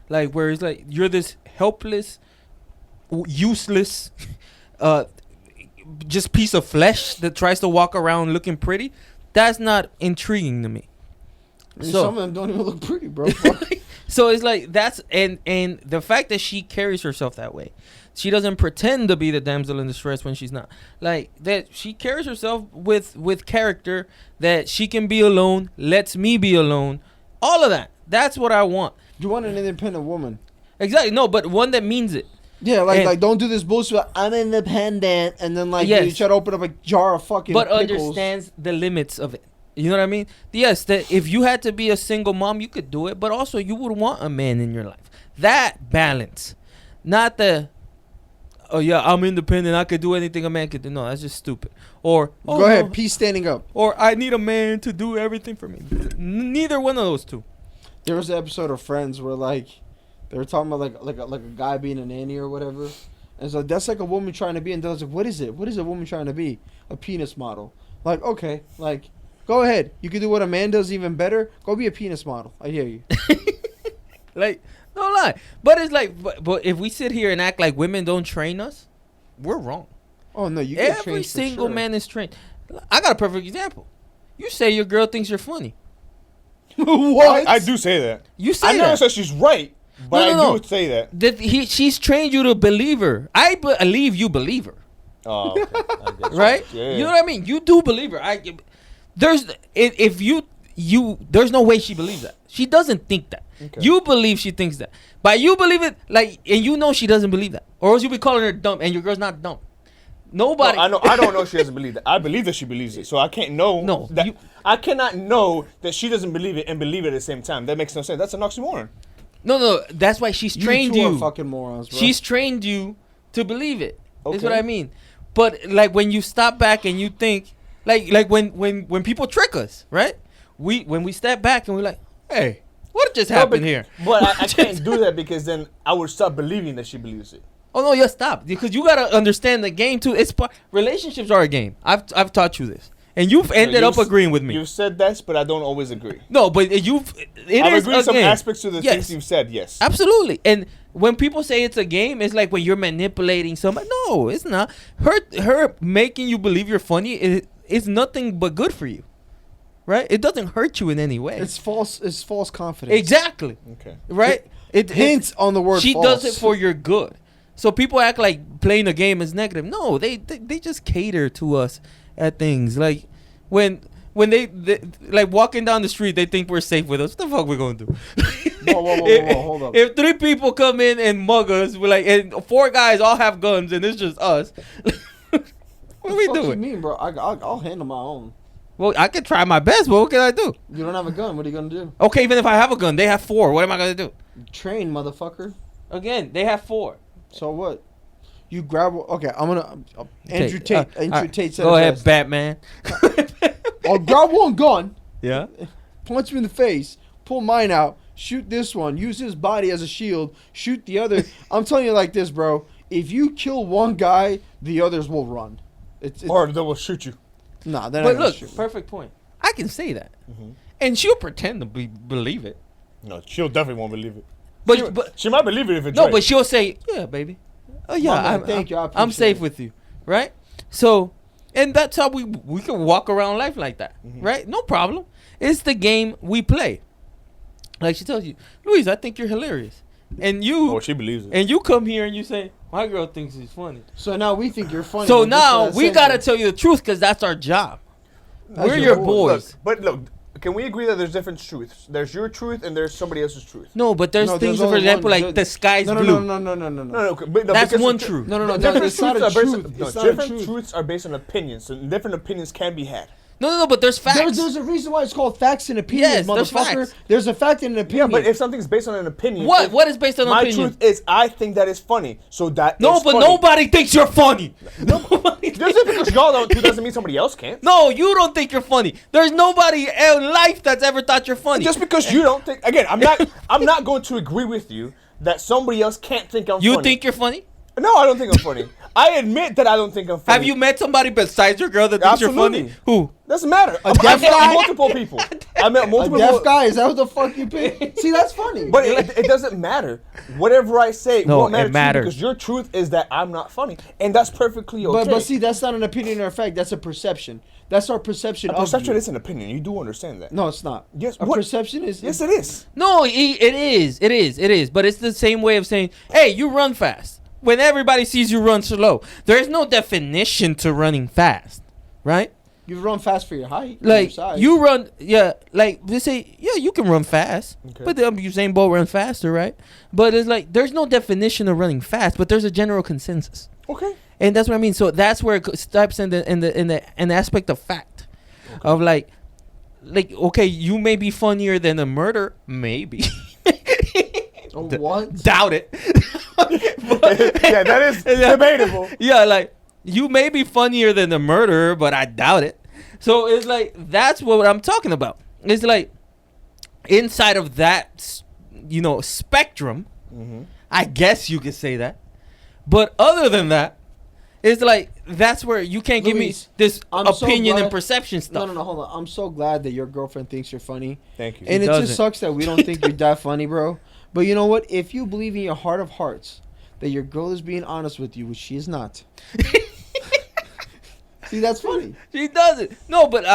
S1: Like where it's like you're this helpless, useless, just piece of flesh that tries to walk around looking pretty. That's not intriguing to me. So,
S2: some of them don't even look pretty, bro.
S1: so it's like that's and the fact that she carries herself that way, she doesn't pretend to be the damsel in distress when she's not. Like that, she carries herself with character, that she can be alone, lets me be alone, all of that. That's what I want.
S2: You want an independent woman.
S1: Exactly. No, but one that means it.
S2: Yeah, like don't do this bullshit. Like, I'm independent, and then you try to open up a jar of fucking.
S1: But
S2: pickles.
S1: Understands the limits of it. You know what I mean? Yes, that if you had to be a single mom, you could do it, but also you would want a man in your life. That balance, not the. Oh yeah, I'm independent. I could do anything a man could do. No, that's just stupid. Or
S2: go ahead, peace standing up.
S1: Or I need a man to do everything for me. Neither one of those two.
S2: There was an episode of Friends where they were talking about like a guy being a nanny or whatever, and so that's like a woman trying to be, and they're like, what is it? What is a woman trying to be? A penis model. Like okay, like go ahead, you can do what a man does even better. Go be a penis model. I hear you.
S1: Like no lie, but it's like, but if we sit here and act like women don't train us, we're wrong.
S2: Oh no, you get
S1: every single man is trained. I got a perfect example. You say your girl thinks you're funny.
S2: What?
S3: I do say that.
S1: You say
S3: I never
S1: that.
S3: said she's right, but I do say that.
S1: She's trained you to believe her. I believe you believe her.
S3: Oh, okay. I guess
S1: right?
S3: So. Yeah.
S1: You know what I mean? You do believe her. There's no way she believes that. She doesn't think that. Okay. You believe she thinks that. But you believe it, like, and you know she doesn't believe that. Or else you'll be calling her dumb, and your girl's not dumb. Nobody.
S3: No, I don't know she doesn't believe that. I believe that she believes it. So I can't know.
S1: No.
S3: I cannot know that she doesn't believe it and believe it at the same time. That makes no sense. That's an oxymoron.
S1: No. That's why she's trained you.
S2: You two are fucking morons, bro.
S1: She's trained you to believe it.
S3: Okay.
S1: That's what I mean. But like when you stop back and you think, like when people trick us, right? When we step back and we're like, hey, what just happened here?
S3: But I can't do that because then I would stop believing that she believes it.
S1: Oh no, you stop, because you gotta understand the game too. Relationships are a game. I've taught you this, and you've ended up agreeing with me.
S3: You've said that, but I don't always agree.
S1: No, but I've
S3: agreed with some aspects to the things you've said. Yes,
S1: absolutely. And when people say it's a game, it's like when you're manipulating somebody. No, it's not. Her making you believe you're funny is nothing but good for you, right? It doesn't hurt you in any way.
S2: It's false. It's false confidence.
S1: Exactly.
S3: Okay.
S1: Right.
S2: It hints on the word.
S1: She
S2: false.
S1: does it for your good. So people act like playing a game is negative. No, they just cater to us at things. Like when they like walking down the street, they think we're safe with us. What the fuck we gonna do?
S2: Whoa, hold up.
S1: If 3 people come in and mug us, we're like, and 4 guys all have guns, and it's just us. What are we doing?
S2: What do you mean, bro? I'll handle my own.
S1: Well, I can try my best, but what can I do?
S2: You don't have a gun. What are you gonna do?
S1: Okay, even if I have a gun, they have 4. What am I gonna do?
S2: Train, motherfucker.
S1: Again, they have 4.
S2: So what? You grab. Okay, I'm gonna. Andrew Tate. Andrew Tate said.
S1: Go ahead, Batman.
S2: I'll grab one gun.
S1: Yeah.
S2: Punch him in the face. Pull mine out. Shoot this one. Use his body as a shield. Shoot the other. I'm telling you like this, bro. If you kill one guy, the others will run.
S3: Or they will shoot you.
S2: Nah, they're not
S1: but
S2: gonna
S1: look,
S2: shoot.
S1: perfect point. I can say that, and she'll pretend to believe it.
S3: No, she'll definitely won't believe it.
S1: But
S3: she might believe it if it's
S1: no,
S3: right.
S1: but she'll say, "Yeah, baby. Oh yeah,
S2: thank you.
S1: I'm safe with you, right?" So, and that's how we can walk around life like that, right? No problem. It's the game we play. Like she tells you, Luis, I think you're hilarious, and you.
S3: Oh, she believes it.
S1: And you come here and you say, my girl thinks he's funny.
S2: So now we think you're funny.
S1: So now we gotta tell you the truth because that's our job. We're your boys.
S3: But look, can we agree that there's different truths? There's your truth and there's somebody else's truth.
S1: No, but there's
S2: No,
S1: things,
S2: there's
S1: for
S2: only
S1: example,
S2: one.
S1: like the sky's
S2: No,
S1: blue.
S3: No, but no,
S1: That's
S3: because
S1: one
S3: the-
S1: truth.
S2: No,
S3: Different
S2: it's not a
S3: truths are based
S2: truth.
S3: on, no,
S2: It's not a
S3: different
S2: truth.
S3: truths are based on opinions, and different opinions can be had.
S1: No, but there's facts.
S2: There's a reason why it's called facts and opinions,
S1: Yes, there's
S2: motherfucker.
S1: facts.
S2: There's a fact and an opinion.
S3: But if something's based on an opinion, if
S1: What is based on
S3: my
S1: opinion?
S3: truth is I think that is funny, so that
S1: No,
S3: is
S1: but
S3: funny.
S1: nobody thinks you're funny. Nobody
S3: Just because y'all don't, doesn't mean somebody else can't.
S1: No, you don't think you're funny. There's nobody in life that's ever thought you're funny.
S3: Just because you don't think, again, I'm not going to agree with you that somebody else can't think I'm funny.
S1: You think you're funny?
S3: No, I don't think I'm funny. I admit that I don't think I'm funny.
S1: Have you met somebody besides your girl that thinks you're
S3: Absolutely.
S1: funny? Who?
S3: Doesn't matter.
S2: A deaf
S3: I've met
S2: guy?
S3: multiple people. I met
S2: a
S3: multiple
S2: deaf
S3: people.
S2: guy, is that what the fuck you pick? See, that's funny.
S3: But it doesn't matter. Whatever I say
S1: No,
S3: won't matter
S1: it matters.
S3: to you because your truth is that I'm not funny, and that's perfectly okay.
S2: But see, that's not an opinion or a fact. That's a perception. That's our perception
S3: a
S2: of
S3: perception
S2: you.
S3: is an opinion. You do understand that?
S2: No, it's not.
S3: Yes,
S2: A
S3: what?
S2: perception is.
S3: Yes, it is.
S1: No, it is. But it's the same way of saying, hey, you run fast. When everybody sees you run slow, there is no definition to running fast, right?
S2: You run fast for your height. and
S1: Like
S2: your size.
S1: you run, yeah. Like they say, yeah, you can run fast,
S3: Okay.
S1: but Usain Bolt runs faster, right? But it's like there's no definition of running fast, but there's a general consensus,
S3: Okay.
S1: and that's what I mean. So that's where it steps in the aspect of fact, of like okay, you may be funnier than a murder, maybe.
S2: What?
S1: Doubt it.
S3: Yeah, that is debatable.
S1: Yeah, like you may be funnier than the murderer, but I doubt it. So it's like that's what I'm talking about. It's like inside of that, spectrum.
S3: Mm-hmm.
S1: I guess you could say that. But other than that, it's like that's where you can't give me
S2: Luis,
S1: this
S2: I'm so
S1: opinion and
S2: glad-
S1: perception stuff.
S2: No, hold on. I'm so glad that your girlfriend thinks you're funny.
S3: Thank you.
S2: And it
S1: doesn't.
S2: just sucks that we don't think you're that funny, bro. But you know what? If you believe in your heart of hearts that your girl is being honest with you, which she is not. See, that's funny.
S1: She doesn't. No, but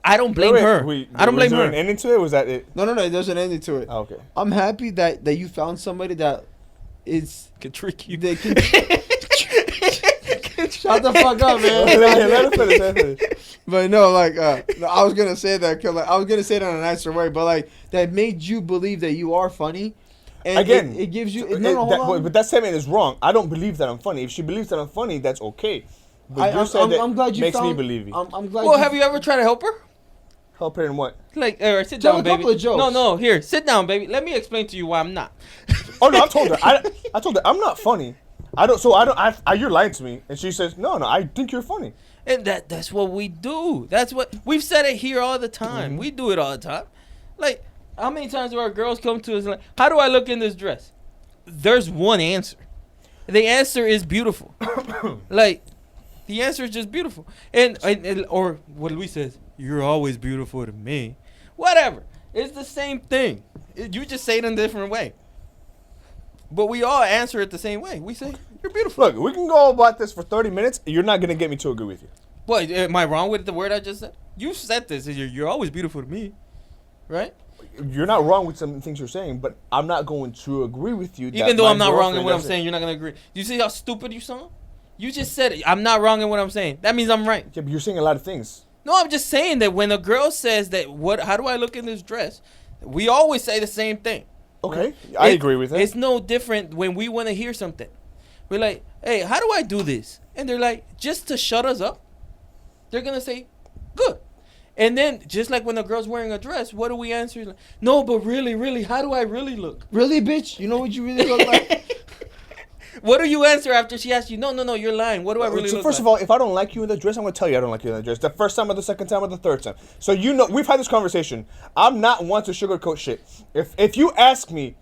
S1: I don't blame her. I don't blame
S3: Was there
S1: her.
S3: an ending to it? Was that it?
S2: No, there's an ending to it.
S3: Oh, okay.
S2: I'm happy that you found somebody that is.
S1: Can trick you.
S2: They can, shut the fuck up, man.
S3: Let him finish, let him finish.
S2: But no, like, no, I was gonna say that. 'Cause, like, I was gonna say it in a nicer way, but like that made you believe that you are funny. And
S3: Again,
S2: it gives you.
S3: so
S2: No, hold on.
S3: but that statement is wrong. I don't believe that I'm funny. If she believes that I'm funny, that's okay. But you said
S2: I'm glad you
S3: makes
S2: found,
S3: me believe you.
S2: I'm glad.
S1: Well, have you ever tried to help her?
S3: Help her in what?
S1: Like, sit
S2: Tell
S1: down,
S2: a
S1: baby.
S2: couple of jokes.
S1: No, here, sit down, baby. Let me explain to you why I'm not.
S3: Oh no, I told her. I told her I'm not funny. I don't. So I don't. You're lying to me, and she says, no. I think you're funny.
S1: And that's what we do. That's what we've said it here all the time.
S3: Mm-hmm.
S1: We do it all the time. Like, how many times do our girls come to us like, how do I look in this dress? There's one answer. The answer is beautiful. Like, the answer is just beautiful. And or what Luis says, you're always beautiful to me. Whatever. It's the same thing. You just say it in a different way. But we all answer it the same way. We say, you're beautiful.
S3: Look, we can go about this for 30 minutes. You're not gonna get me to agree with you.
S1: What, am I wrong with the word I just said? You said this. You're always beautiful to me. Right?
S3: You're not wrong with some things you're saying, but I'm not going to agree with you.
S1: Even though I'm not wrong in what I'm saying, you're not going to agree. You see how stupid you sound? You just said it. I'm not wrong in what I'm saying. That means I'm right.
S3: Yeah, but you're saying a lot of things.
S1: No, I'm just saying that when a girl says that, how do I look in this dress? We always say the same thing.
S3: Okay, I agree with that.
S1: It's no different when we want to hear something. We're like, hey, how do I do this? And they're like, just to shut us up, they're going to say, good. And then, just like when a girl's wearing a dress, what do we answer? Like, no, but really, how do I really look?
S2: Really, bitch? You know what you really look like?
S1: What do you answer after she asks you, no, you're lying. What do I really
S3: So
S1: look
S3: first
S1: like?
S3: of all, if I don't like you in the dress, I'm gonna tell you I don't like you in the dress. The first time, or the second time, or the third time. So you know, we've had this conversation. I'm not one to sugarcoat shit. If you ask me,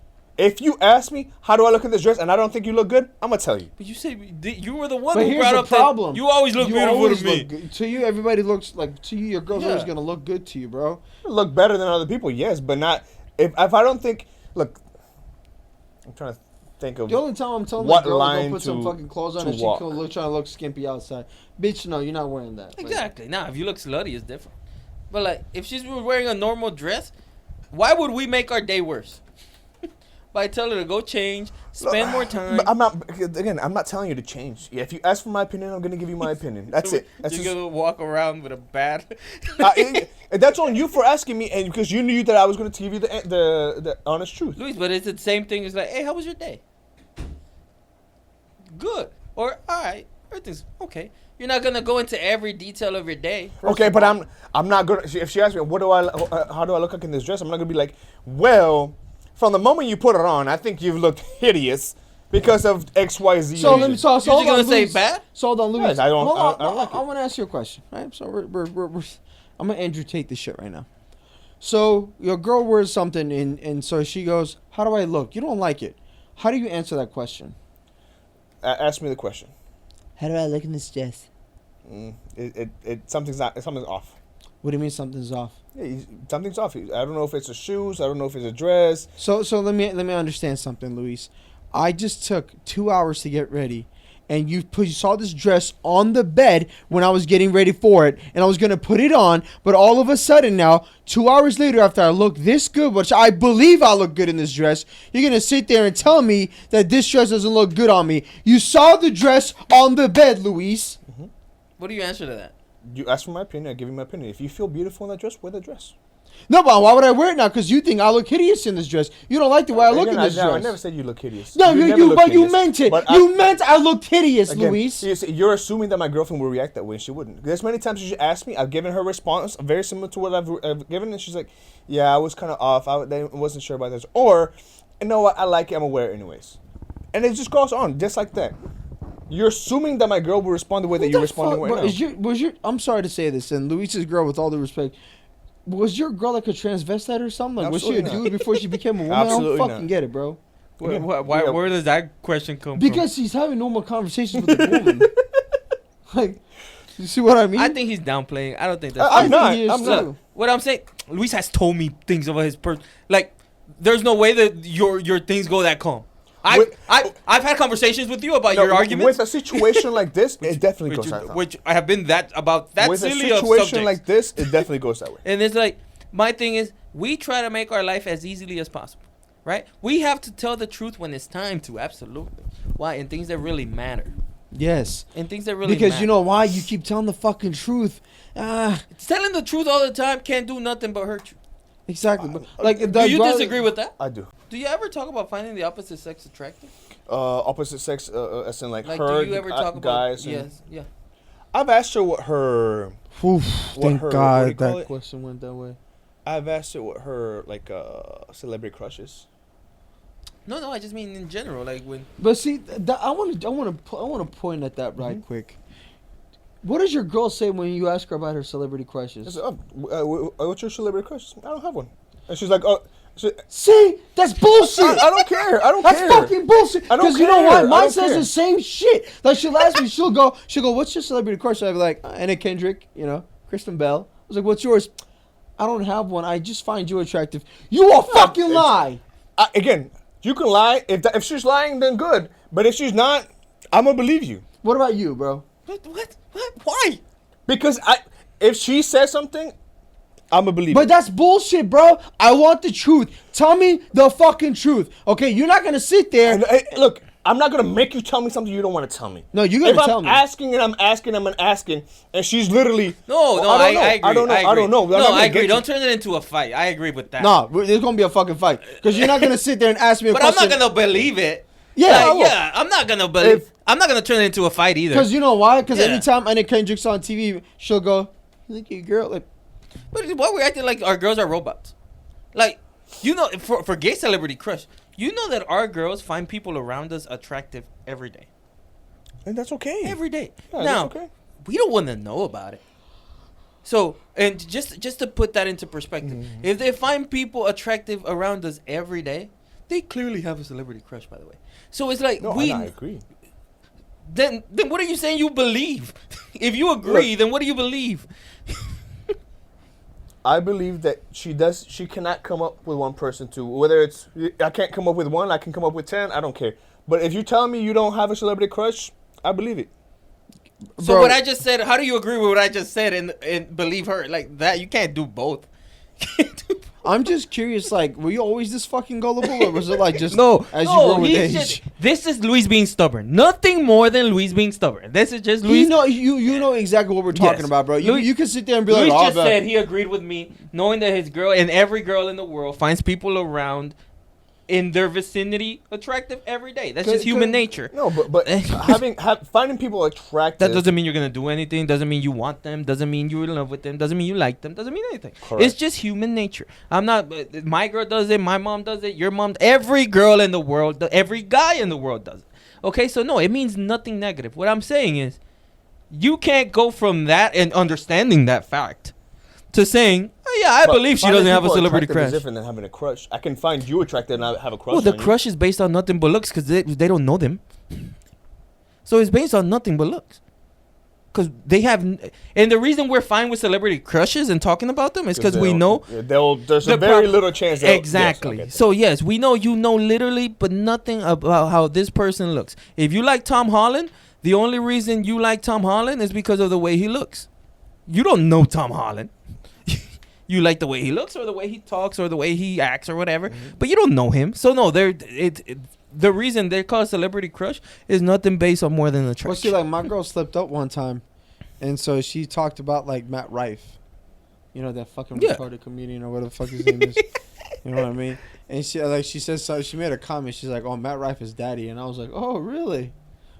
S3: how do I look in this dress, and I don't think you look good, I'm gonna tell you.
S1: But you said you were the one
S2: But
S1: who
S2: here's
S1: brought
S2: the
S1: up
S2: problem.
S1: that you always look beautiful
S2: always
S1: to me.
S2: look good. To you, everybody looks like. To you, your girl's
S1: Yeah.
S2: always gonna look good to you, bro.
S3: Look better than other people, yes, but not if I don't think. Look, I'm trying to think of
S2: The only time I'm telling
S3: what
S2: the girl to
S3: line
S2: go put some
S3: to-
S2: fucking clothes on
S3: to
S2: and she
S3: walk.
S2: can look trying to look skimpy outside. Bitch, no, you're not wearing that. Like,
S1: Exactly. Now, if you look slutty, it's different. But like, if she's wearing a normal dress, why would we make our day worse? by telling her to go change, spend more time.
S3: But I'm not telling you to change. Yeah, if you ask for my opinion, I'm gonna give you my opinion. That's it. That's
S1: You're
S3: just,
S1: gonna walk around with a bat.
S3: that's on you for asking me, and because you knew that I was gonna give you the honest truth.
S1: Luis, but it's the same thing. It's like, hey, how was your day? Good. Or all right, everything's okay. You're not gonna go into every detail of your day.
S3: Okay, but I'm not gonna. If she asks me, how do I look like in this dress? I'm not gonna be like, well, from the moment you put it on, I think you've looked hideous because of X, Y, Z.
S2: So let me talk. So
S1: You're
S2: hold on,
S1: gonna say
S2: Louis.
S1: bad?
S2: So hold on, Louis.
S3: Yes, I don't
S2: I
S3: like it.
S2: want to ask you a question. Right? So I'm gonna Andrew Tate this shit right now. So your girl wears something, and so she goes, "How do I look?" You don't like it. How do you answer that question?
S3: Ask me the question.
S2: How do I look in this dress?
S3: Something's off.
S2: What do you mean something's off?
S3: Yeah, something's off. I don't know if it's the shoes. I don't know if it's a dress.
S2: So let me understand something, Luis. I just took 2 hours to get ready, and you saw this dress on the bed when I was getting ready for it, and I was gonna put it on, but all of a sudden now, 2 hours later, after I look this good, which I believe I look good in this dress, you're gonna sit there and tell me that this dress doesn't look good on me. You saw the dress on the bed, Luis.
S1: What do you answer to that?
S3: You ask for my opinion. I give you my opinion. If you feel beautiful in that dress, wear the dress.
S2: No, but why would I wear it now? Because you think I look hideous in this dress. You don't like the way I look in this dress.
S3: I never said you look hideous.
S2: No,
S3: never
S2: you
S3: look
S2: but you
S3: hideous.
S2: meant it.
S3: But
S2: You meant I looked hideous,
S3: again,
S2: Luis.
S3: You're assuming that my girlfriend will react that way, and she wouldn't. There's many times she asked me. I've given her response very similar to what I've given, and she's like, "Yeah, I was kind of off. I wasn't sure about this." Or, you know what? I like it. I'm gonna wear it anyways. And it just goes on just like that. You're assuming that my girl will respond the way that you're responding right now.
S2: I'm sorry to say this, and Luis's girl, with all due respect, was your girl like a transvestite or something? Like, was she a dude before she became a woman?
S3: Absolutely
S2: I don't fucking get it, bro.
S1: Where does that question come from?
S2: Because he's having normal conversations with a woman. Like, you see what I mean?
S1: I think he's downplaying. I don't think that's
S3: I'm
S1: true.
S3: not.
S2: He is
S3: I'm not.
S2: too.
S1: What I'm saying, Luis has told me things about his person. Like, there's no way that your things go that calm. I've had conversations with you about your arguments.
S3: With a situation like this, it definitely goes that way.
S1: Which I have been about that
S3: With a
S1: silly of
S3: situation
S1: subjects.
S3: like this, it definitely goes that way.
S1: And it's like, my thing is, we try to make our life as easily as possible, right? We have to tell the truth when it's time to, absolutely. Why? In things that really matter.
S2: Yes.
S1: In things that really
S2: Because
S1: matter.
S2: you know why? You keep telling the fucking truth.
S1: Telling the truth all the time can't do nothing but hurt you.
S2: Exactly. Like,
S1: Do you disagree with that?
S3: I do.
S1: Do you ever talk about finding the opposite sex attractive?
S3: Opposite sex, as in like
S1: Like,
S3: her,
S1: do you ever talk about
S3: guys.
S1: Yes, yeah.
S3: I've asked her what her.
S2: Oof, thank
S3: what do you
S2: God
S3: call
S2: that
S3: it?
S2: question went that way.
S3: I've asked her what her like celebrity crush is.
S1: No, I just mean in general, like when.
S2: But see, I want to point at that right quick. What does your girl say when you ask her about her celebrity
S3: I
S2: crushes?
S3: said, what's your celebrity crush? I don't have one. And she's like, oh.
S2: See, that's bullshit.
S3: I don't care. I don't
S2: That's
S3: care.
S2: fucking bullshit.
S3: I don't
S2: Because you know
S3: care.
S2: what?
S3: I
S2: Mine
S3: don't
S2: says
S3: care.
S2: the same shit. Like, she'll ask me, she'll go, what's your celebrity crush? I'll be like, Anna Kendrick, Kristen Bell. I was like, what's yours? I don't have one. I just find you attractive. You a fucking lie.
S3: Again, you can lie. If she's lying, then good. But if she's not, I'm going to believe you.
S2: What about you, bro?
S1: What? Why?
S3: Because if she says something, I'm going to believe
S2: But
S3: it.
S2: that's bullshit, bro. I want the truth. Tell me the fucking truth. Okay, you're not going to sit there.
S3: And, look, I'm not going to make you tell me something you don't want to tell me.
S2: No, you're going to tell
S3: If
S2: me.
S3: I'm asking and I'm asking, and she's literally...
S1: No,
S3: I
S1: agree.
S3: don't know. I don't know.
S1: No, I agree. Don't turn it into a fight. I agree with that.
S2: No, there's going to be a fucking fight. Because you're not going to sit there and ask me a
S1: But I'm
S2: question.
S1: not gonna believe it.
S2: Yeah, I will.
S1: I'm not gonna believe. I'm not gonna turn it into a fight either.
S2: Because you know why? Because
S1: Yeah.
S2: anytime Anna Kendrick's on TV, she'll go, look at your girl. Like,
S1: But why we acting like our girls are robots? Like, for gay celebrity crush, you know that our girls find people around us attractive every day.
S3: And that's okay.
S1: Every day.
S3: Yeah,
S1: Now,
S3: that's okay.
S1: we don't want to know about it. So, and just to put that into perspective, if they find people attractive around us every day, they clearly have a celebrity crush, by the way. So it's like
S3: No, I agree.
S1: Then what are you saying you believe? If you agree, then what do you believe?
S3: I believe that she cannot come up with one person to, whether it's, I can't come up with one, I can come up with 10, I don't care. But if you tell me you don't have a celebrity crush, I believe it.
S1: So
S2: Bro.
S1: what I just said, how do you agree with what I just said and believe her? Like that, you can't do both.
S2: I'm just curious. Like, were you always this fucking gullible, or was it like just
S1: No,
S2: as you grow with age?
S1: This is Luis being stubborn. Nothing more than Luis being stubborn. This is just Luis.
S2: You know exactly what we're talking
S1: Yes.
S2: about, bro. You can sit there and be
S1: Luis
S2: like,
S1: just said he agreed with me, knowing that his girl and every girl in the world finds people around in their vicinity attractive every day. That's just human nature.
S3: No, but finding people attractive.
S1: That doesn't mean you're gonna do anything. Doesn't mean you want them. Doesn't mean you're in love with them. Doesn't mean you like them. Doesn't mean anything.
S3: Correct.
S1: It's just human nature. I'm not. My girl does it. My mom does it. Your mom. Every girl in the world. Every guy in the world does it. Okay, so no, it means nothing negative. What I'm saying is, you can't go from that and understanding that fact to saying, oh, yeah, I believe she doesn't have a celebrity crush.
S3: Is different than having a crush. I can find you attractive and not have a crush.
S1: Well, the
S3: on
S1: crush is based on nothing but looks because they don't know them. So it's based on nothing but looks. Because they have... And the reason we're fine with celebrity crushes and talking about them is because we know...
S3: There's a very little chance...
S1: Exactly.
S3: Yes,
S1: so, yes, we know you know literally, but nothing about how this person looks. If you like Tom Holland, the only reason you like Tom Holland is because of the way he looks. You don't know Tom Holland. You like the way he looks or the way he talks or the way he acts or whatever, but you don't know him. So no, the reason they're called celebrity crush is nothing based on more than attraction.
S2: Well, see, like my girl slipped up one time, and so she talked about like Matt Rife, you know, that fucking retarded comedian or whatever the fuck his name is. You know what I mean? And she said so. She made a comment. She's like, "Oh, Matt Rife is daddy," and I was like, "Oh, really?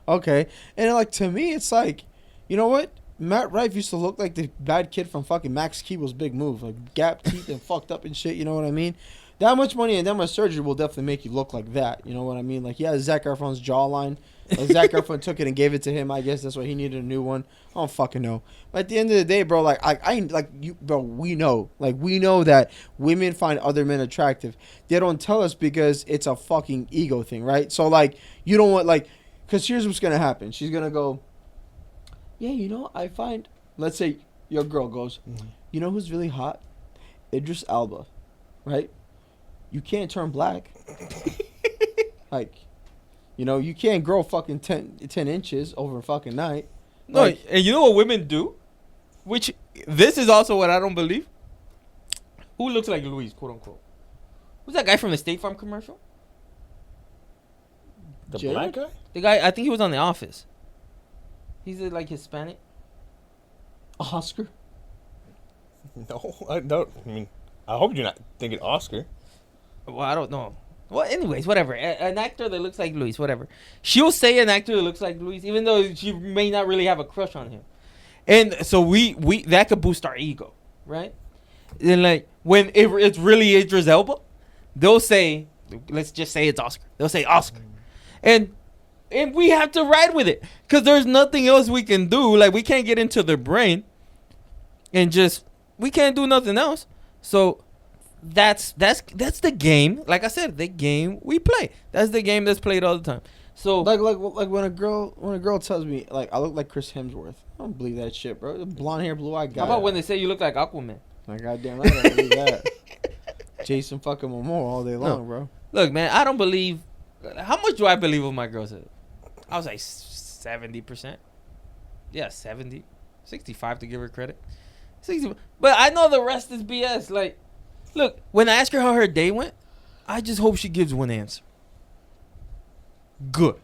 S2: Okay." And like to me, it's like, you know what? Matt Rife used to look like the bad kid from fucking Max Keeble's Big Move. Like, gap teeth and fucked up and shit, you know what I mean? That much money and that much surgery will definitely make you look like that, you know what I mean? Like, yeah, Zac Efron's jawline. Zac Efron took it and gave it to him. I guess that's why he needed a new one. I don't fucking know. But at the end of the day, bro, like, we know. Like, we know that women find other men attractive. They don't tell us because it's a fucking ego thing, right? So, like, you don't want, like, because here's what's going to happen. She's going to go... Yeah, you know, I find, let's say your girl goes, you know who's really hot? Idris Elba, right? You can't turn black. Like, you know, you can't grow fucking 10 inches over a fucking night.
S1: No,
S2: Like,
S1: and you know what women do? Which, this is also what I don't believe. Who looks like Luis, quote unquote? Who's that guy from the State Farm commercial?
S3: The
S2: Jared?
S3: black guy?
S1: The guy, I think he was on The Office. He's like Hispanic.
S2: Oscar?
S3: No, I don't. I mean, I hope you're not thinking Oscar.
S1: Well, I don't know. Well, anyways, whatever. An actor that looks like Luis, whatever. She'll say an actor that looks like Luis, even though she may not really have a crush on him. And so we that could boost our ego, right? And like when it's really Idris Elba, they'll say, let's just say it's Oscar. They'll say Oscar, and we have to ride with it because there's nothing else we can do. Like, we can't get into their brain and we can't do nothing else. So that's the game. Like I said, the game we play. That's the game that's played all the time. So
S2: like when a girl tells me like I look like Chris Hemsworth, I don't believe that shit, bro. The blonde hair, blue eyed guy.
S1: how about when they say you look like Aquaman?
S2: Like, goddamn right, I don't believe that. Jason fucking Momoa all day long, bro.
S1: Look, man, I don't believe. How much do I believe what my girl said? I was like 70%. Yeah, 70. 65 to give her credit. 60. But I know the rest is BS. Like, look, when I ask her how her day went, I just hope she gives one answer. Good.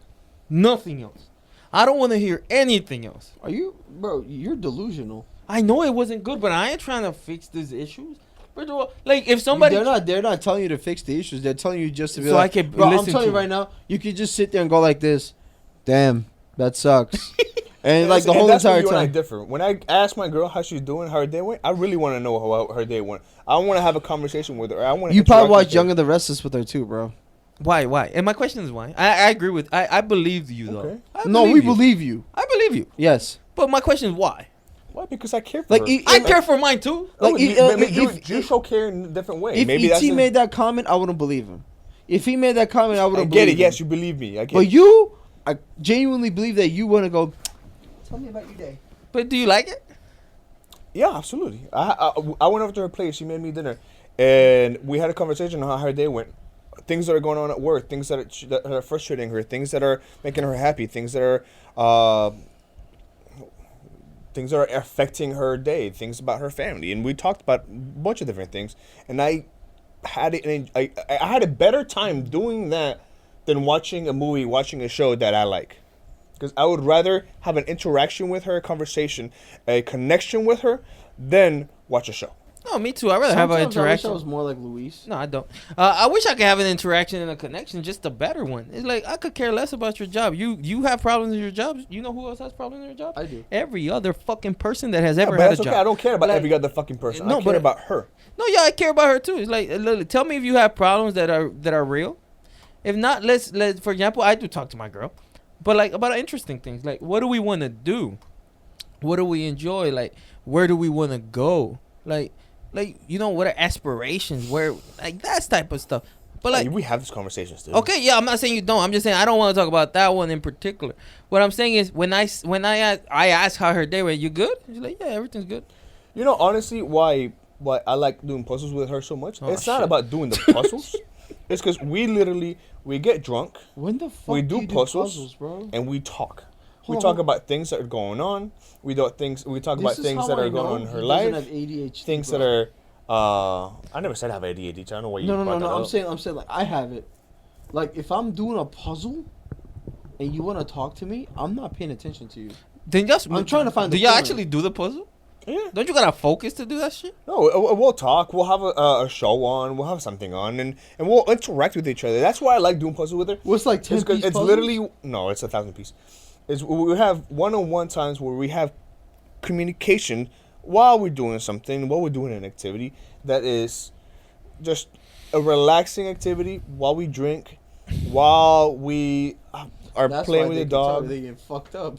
S1: Nothing else. I don't want to hear anything else.
S2: Are you, bro? You're delusional.
S1: I know it wasn't good, but I ain't trying to fix these issues. First of all, like, if somebody...
S2: They're not telling you to fix the issues. They're telling you just to be
S1: so
S2: like,
S1: I can
S2: bro, I'm
S1: listen
S2: telling
S1: to
S2: you right now, you could just sit there and go like this. Damn, that sucks. And like the whole
S3: that's
S2: entire
S3: where you and I
S2: time.
S3: differ. When I ask my girl how she's doing, how her day went, I really want to know how her day went. I want to have a conversation with her. I want.
S2: You probably watch Young and the Restless with her too, bro.
S1: Why? And my question is why? I agree with... I believe you, though.
S3: Okay.
S2: No, we believe you.
S1: I believe you.
S2: Yes.
S1: But my question is why?
S3: Why? Because I care for her.
S1: I care for mine, too.
S2: Like,
S3: you show care in a different way.
S2: If
S3: Maybe
S2: E.T. made that comment, I wouldn't believe him. If he made that comment, I
S3: I
S2: wouldn't
S3: get
S2: believe
S3: it. Yes,
S2: him.
S3: you believe me. I get
S2: But
S3: it.
S2: you, I genuinely believe that you want to go, tell me about your day.
S1: But do you like it?
S3: Yeah, absolutely. I went over to her place. She made me dinner, and we had a conversation on how her day went. Things that are going on at work, things that are frustrating her, things that are making her happy, things that are affecting her day, things about her family, and we talked about a bunch of different things. And I had it. I had a better time doing that than watching a movie, watching a show that I like. Because I would rather have an interaction with her, a conversation, a connection with her, than watch a show.
S1: No, me too. I'd rather have an
S2: Sometimes
S1: interaction.
S2: I wish I was more like Luis.
S1: No, I don't. I wish I could have an interaction and a connection, just a better one. It's like I could care less about your job. You have problems in your job. You know who else has problems in their job?
S2: I do.
S1: Every other fucking person that has
S3: Yeah,
S1: ever
S3: but
S1: had
S3: that's
S1: a job.
S3: okay. I don't care about
S1: Like,
S3: every other fucking person.
S1: no,
S3: I care
S1: but-
S3: about her.
S1: No, yeah, I care about her too. It's like, literally, tell me if you have problems that are real. If not, let's for example, I do talk to my girl, but like about interesting things. Like, what do we want to do? What do we enjoy? Like, where do we want to go? Like you know, what are aspirations? Where like that type of stuff. But like,
S3: We have these conversations, dude.
S1: okay, yeah, I'm not saying you don't. I'm just saying I don't want to talk about that one in particular. What I'm saying is when I ask how her day went, you good? She's like, yeah, everything's good.
S3: You know, honestly, why I like doing puzzles with her so much?
S1: Oh,
S3: It's not
S1: shit.
S3: about doing the puzzles. It's because we get drunk
S2: When the fuck
S3: We
S2: do
S3: do
S2: you
S3: puzzles,
S2: bro?
S3: and we talk. We
S2: Hold
S3: talk
S2: on.
S3: about things that are going on. We talk about things
S2: This
S3: that
S2: is
S3: are
S2: how I
S3: going
S2: know
S3: on in her
S2: he
S3: life.
S2: doesn't have ADHD,
S3: Things
S2: bro.
S3: that are. I never said I have ADHD. I don't know why you.
S2: No.
S3: brought that
S2: I'm
S3: up.
S2: saying like I have it. Like if I'm doing a puzzle, and you want to talk to me, I'm not paying attention to you.
S1: Then just
S2: I'm trying to find
S1: Do
S2: the
S1: y'all
S2: corner.
S1: actually do the puzzle?
S3: Yeah.
S1: Don't you gotta focus to do that shit?
S3: No, we'll talk. We'll have a show on. We'll have something on, and we'll interact with each other. That's why I like doing puzzles with her.
S2: What's like 10
S3: It's 'cause
S2: piece
S3: it's
S2: puzzles?
S3: literally no, it's 1,000 piece. We have one-on-one times where we have communication while we're doing something, while we're doing an activity that is just a relaxing activity while we drink, while we are
S2: That's
S3: playing
S2: why
S3: with
S2: they
S3: the
S2: can tell
S3: dog.
S2: They get fucked up.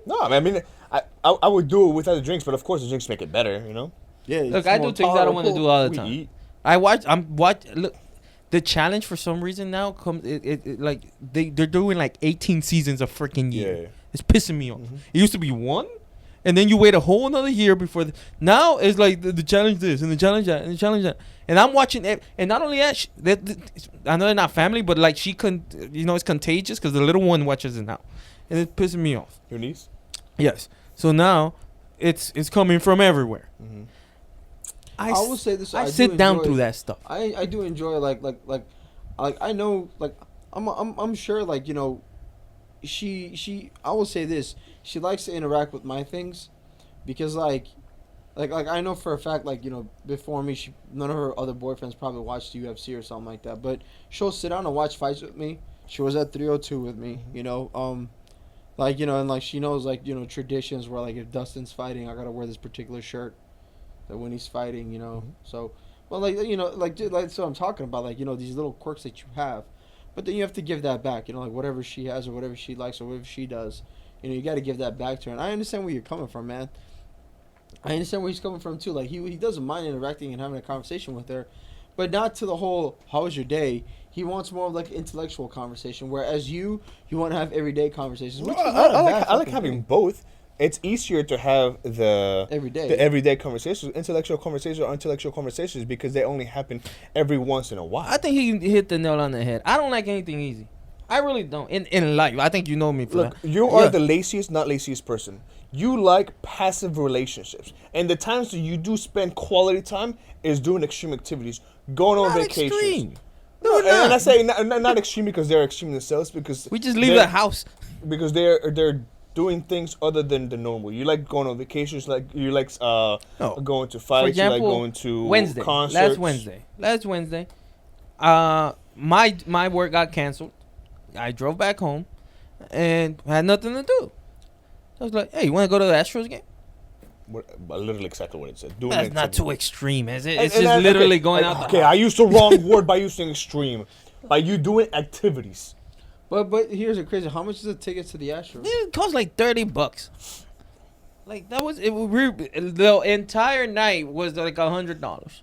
S3: No, I mean, I would do it without the drinks, but of course the drinks make it better, you know.
S2: Yeah.
S1: Look,
S2: it's
S1: I do
S2: more
S1: things I don't want to
S2: powerful.
S1: do all the
S3: We
S1: time.
S3: eat.
S1: Look, the challenge for some reason now comes it like they're doing like 18 seasons of freaking year.
S3: Yeah.
S1: It's pissing me off.
S3: Mhm.
S1: It used to be one, and then you wait a whole another year before. Now it's like the challenge this and the challenge that and the challenge that. And I'm watching it, and not only that, I know they're not family, but like it's contagious because the little one watches it now, and it's pissing me off.
S3: Your niece.
S1: Yes. So now, it's coming from everywhere.
S3: Mm-hmm.
S2: I will say this.
S1: I
S2: do
S1: sit down
S2: enjoy-
S1: through that stuff.
S2: I do enjoy like I know like I'm sure like you know she I will say this, she likes to interact with my things because like I know for a fact like you know before me none of her other boyfriends probably watched UFC or something like that, but she'll sit down and watch fights with me. She was at 302 with me, you know, like you know, and like she knows like you know traditions where like if Dustin's fighting I gotta wear this particular shirt that when he's fighting, you know. So, well, like you know, like dude, like so I'm talking about, like you know, these little quirks that you have, but then you have to give that back, you know, like whatever she has or whatever she likes or whatever she does, you know, you got to give that back to her. And I understand where you're coming from, man. I understand where he's coming from too. Like he doesn't mind interacting and having a conversation with her, but not to the whole "How was your day?" He wants more of like intellectual conversation, whereas you want to have everyday conversations. Which is not a bad
S3: I like
S2: fucking
S3: having
S2: thing.
S3: both. It's easier to have
S2: Every day.
S3: the everyday conversations, intellectual conversations, or intellectual conversations because they only happen every once in a while.
S1: I think he hit the nail on the head. I don't like anything easy. I really don't. In life, I think you know me for
S3: Look,
S1: that.
S3: you are
S1: Yeah.
S3: the laziest, not laziest person. You like passive relationships, and the times that you do spend quality time is doing extreme activities, going on
S1: Not
S3: vacations.
S1: extreme.
S3: No,
S1: We're
S3: and I
S1: not.
S3: say not extreme because they're extreme themselves. Because
S1: We just leave
S3: they're-
S1: the house.
S3: because they're doing things other than the normal. You like going on vacations, like you like going to
S1: For
S3: fights,
S1: example,
S3: you like going to
S1: Wednesday.
S3: concerts.
S1: Last Wednesday, my work got canceled. I drove back home, and had nothing to do. I was like, "Hey, you want to go to the Astros game?"
S3: Literally exactly what it said. Doing
S1: That's not
S3: activity.
S1: too extreme, is it?
S3: And-
S1: It's
S3: and
S1: just
S3: I-
S1: literally
S3: okay,
S1: going
S3: like,
S1: out.
S3: Okay, I used the wrong word by using extreme. By you doing activities.
S2: But here's the crazy. How much is the ticket to the Astros?
S1: It cost like $30. Like that was it. The entire night was like $100.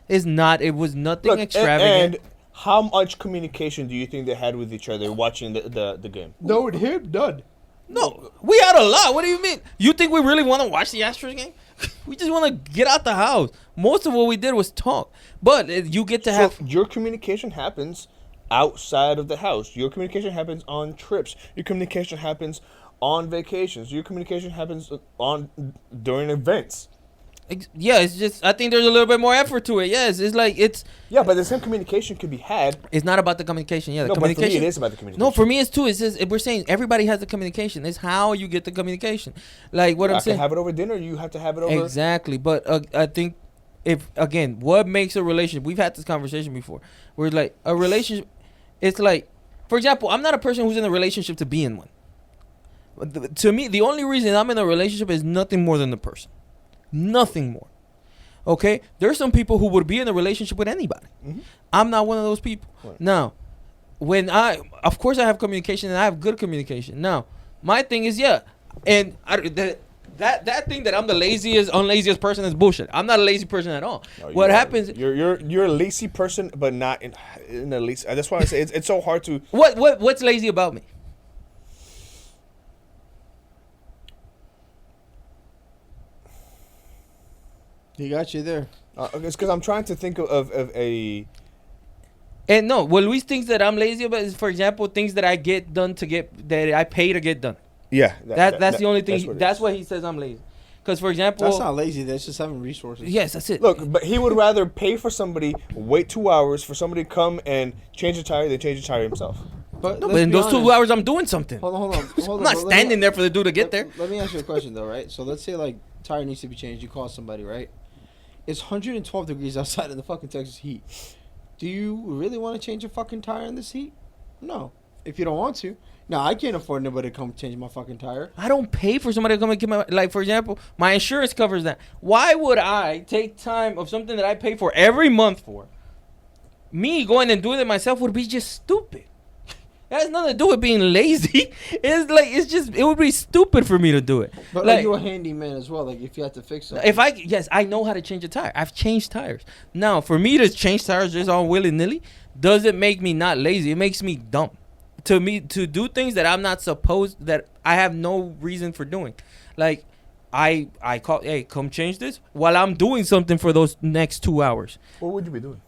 S1: It's not. It was nothing
S3: Look,
S1: extravagant.
S3: and how much communication do you think they had with each other watching the game?
S2: No, with him, none.
S1: No, we had a lot. What do you mean? You think we really want to watch the Astros game? We just want to get out the house. Most of what we did was talk. But you get to have.
S3: So your communication happens outside of the house. Your communication happens on trips. Your communication happens on vacations. Your communication happens during events.
S1: Yeah, it's just I think there's a little bit more effort to it. Yes, it's like
S3: Yeah, but the same communication could be had.
S1: it's not about the communication. Yeah, the
S3: No, but for me
S1: communication.
S3: it is about the communication.
S1: No, for me it's too. It's just we're saying everybody has the communication. It's how you get the communication. Like what
S3: I
S1: I'm
S3: can
S1: saying.
S3: have it over dinner. You have to have it over.
S1: Exactly, but I think if again, what makes a relationship? We've had this conversation before. Where like a relationship, it's like, for example, I'm not a person who's in a relationship to be in one. To me, the only reason I'm in a relationship is nothing more than the person, nothing more. Okay, there's some people who would be in a relationship with anybody.
S3: Mhm.
S1: I'm not one of those people.
S3: Right.
S1: Now, of course, I have communication and I have good communication. Now, my thing is, yeah, and that thing that I'm the unlaziest person is bullshit. I'm not a lazy person at all.
S3: No,
S1: What
S3: you are.
S1: happens?
S3: You're a lazy person, but not in a lazy. That's why I say it's so hard to.
S1: What's lazy about me?
S2: He got you there.
S3: It's because I'm trying to think of a.
S1: And no, what Luis thinks that I'm lazy about is, for example, things that I get done that I pay to get done.
S3: Yeah,
S1: That's the only thing.
S3: That's
S1: What he says I'm lazy. Because, for example,
S2: That's not lazy. That's just having resources.
S1: yes, that's it.
S3: Look, but he would rather pay for somebody, wait 2 hours for somebody to come and change the tire than change the tire himself.
S2: But,
S1: No,
S2: let's
S1: but in
S2: be
S1: those 2
S2: honest.
S1: hours, I'm doing something.
S2: Hold on.
S1: I'm not standing there for the dude to get there.
S2: Let me ask you a question though, right? So let's say like tire needs to be changed. You call somebody, right? It's 112 degrees outside in the fucking Texas heat. Do you really want to change your fucking tire in this heat? No. If you don't want to. Now, I can't afford nobody to come change my fucking tire.
S1: I don't pay for somebody to come and get my, like, for example, my insurance covers that. Why would I take time of something that I pay for every month for? Me going and doing it myself would be just stupid. It has nothing to do with being lazy. It would be stupid for me to do it.
S2: But
S1: like,
S2: are you a handyman as well? Like, if you have to fix something.
S1: yes, I know how to change a tire. I've changed tires. Now, for me to change tires just all willy-nilly doesn't make me not lazy. It makes me dumb. To me, to do things that I'm not supposed, that I have no reason for doing. Like, I call, hey, come change this while I'm doing something for those next 2 hours.
S3: What would you be doing?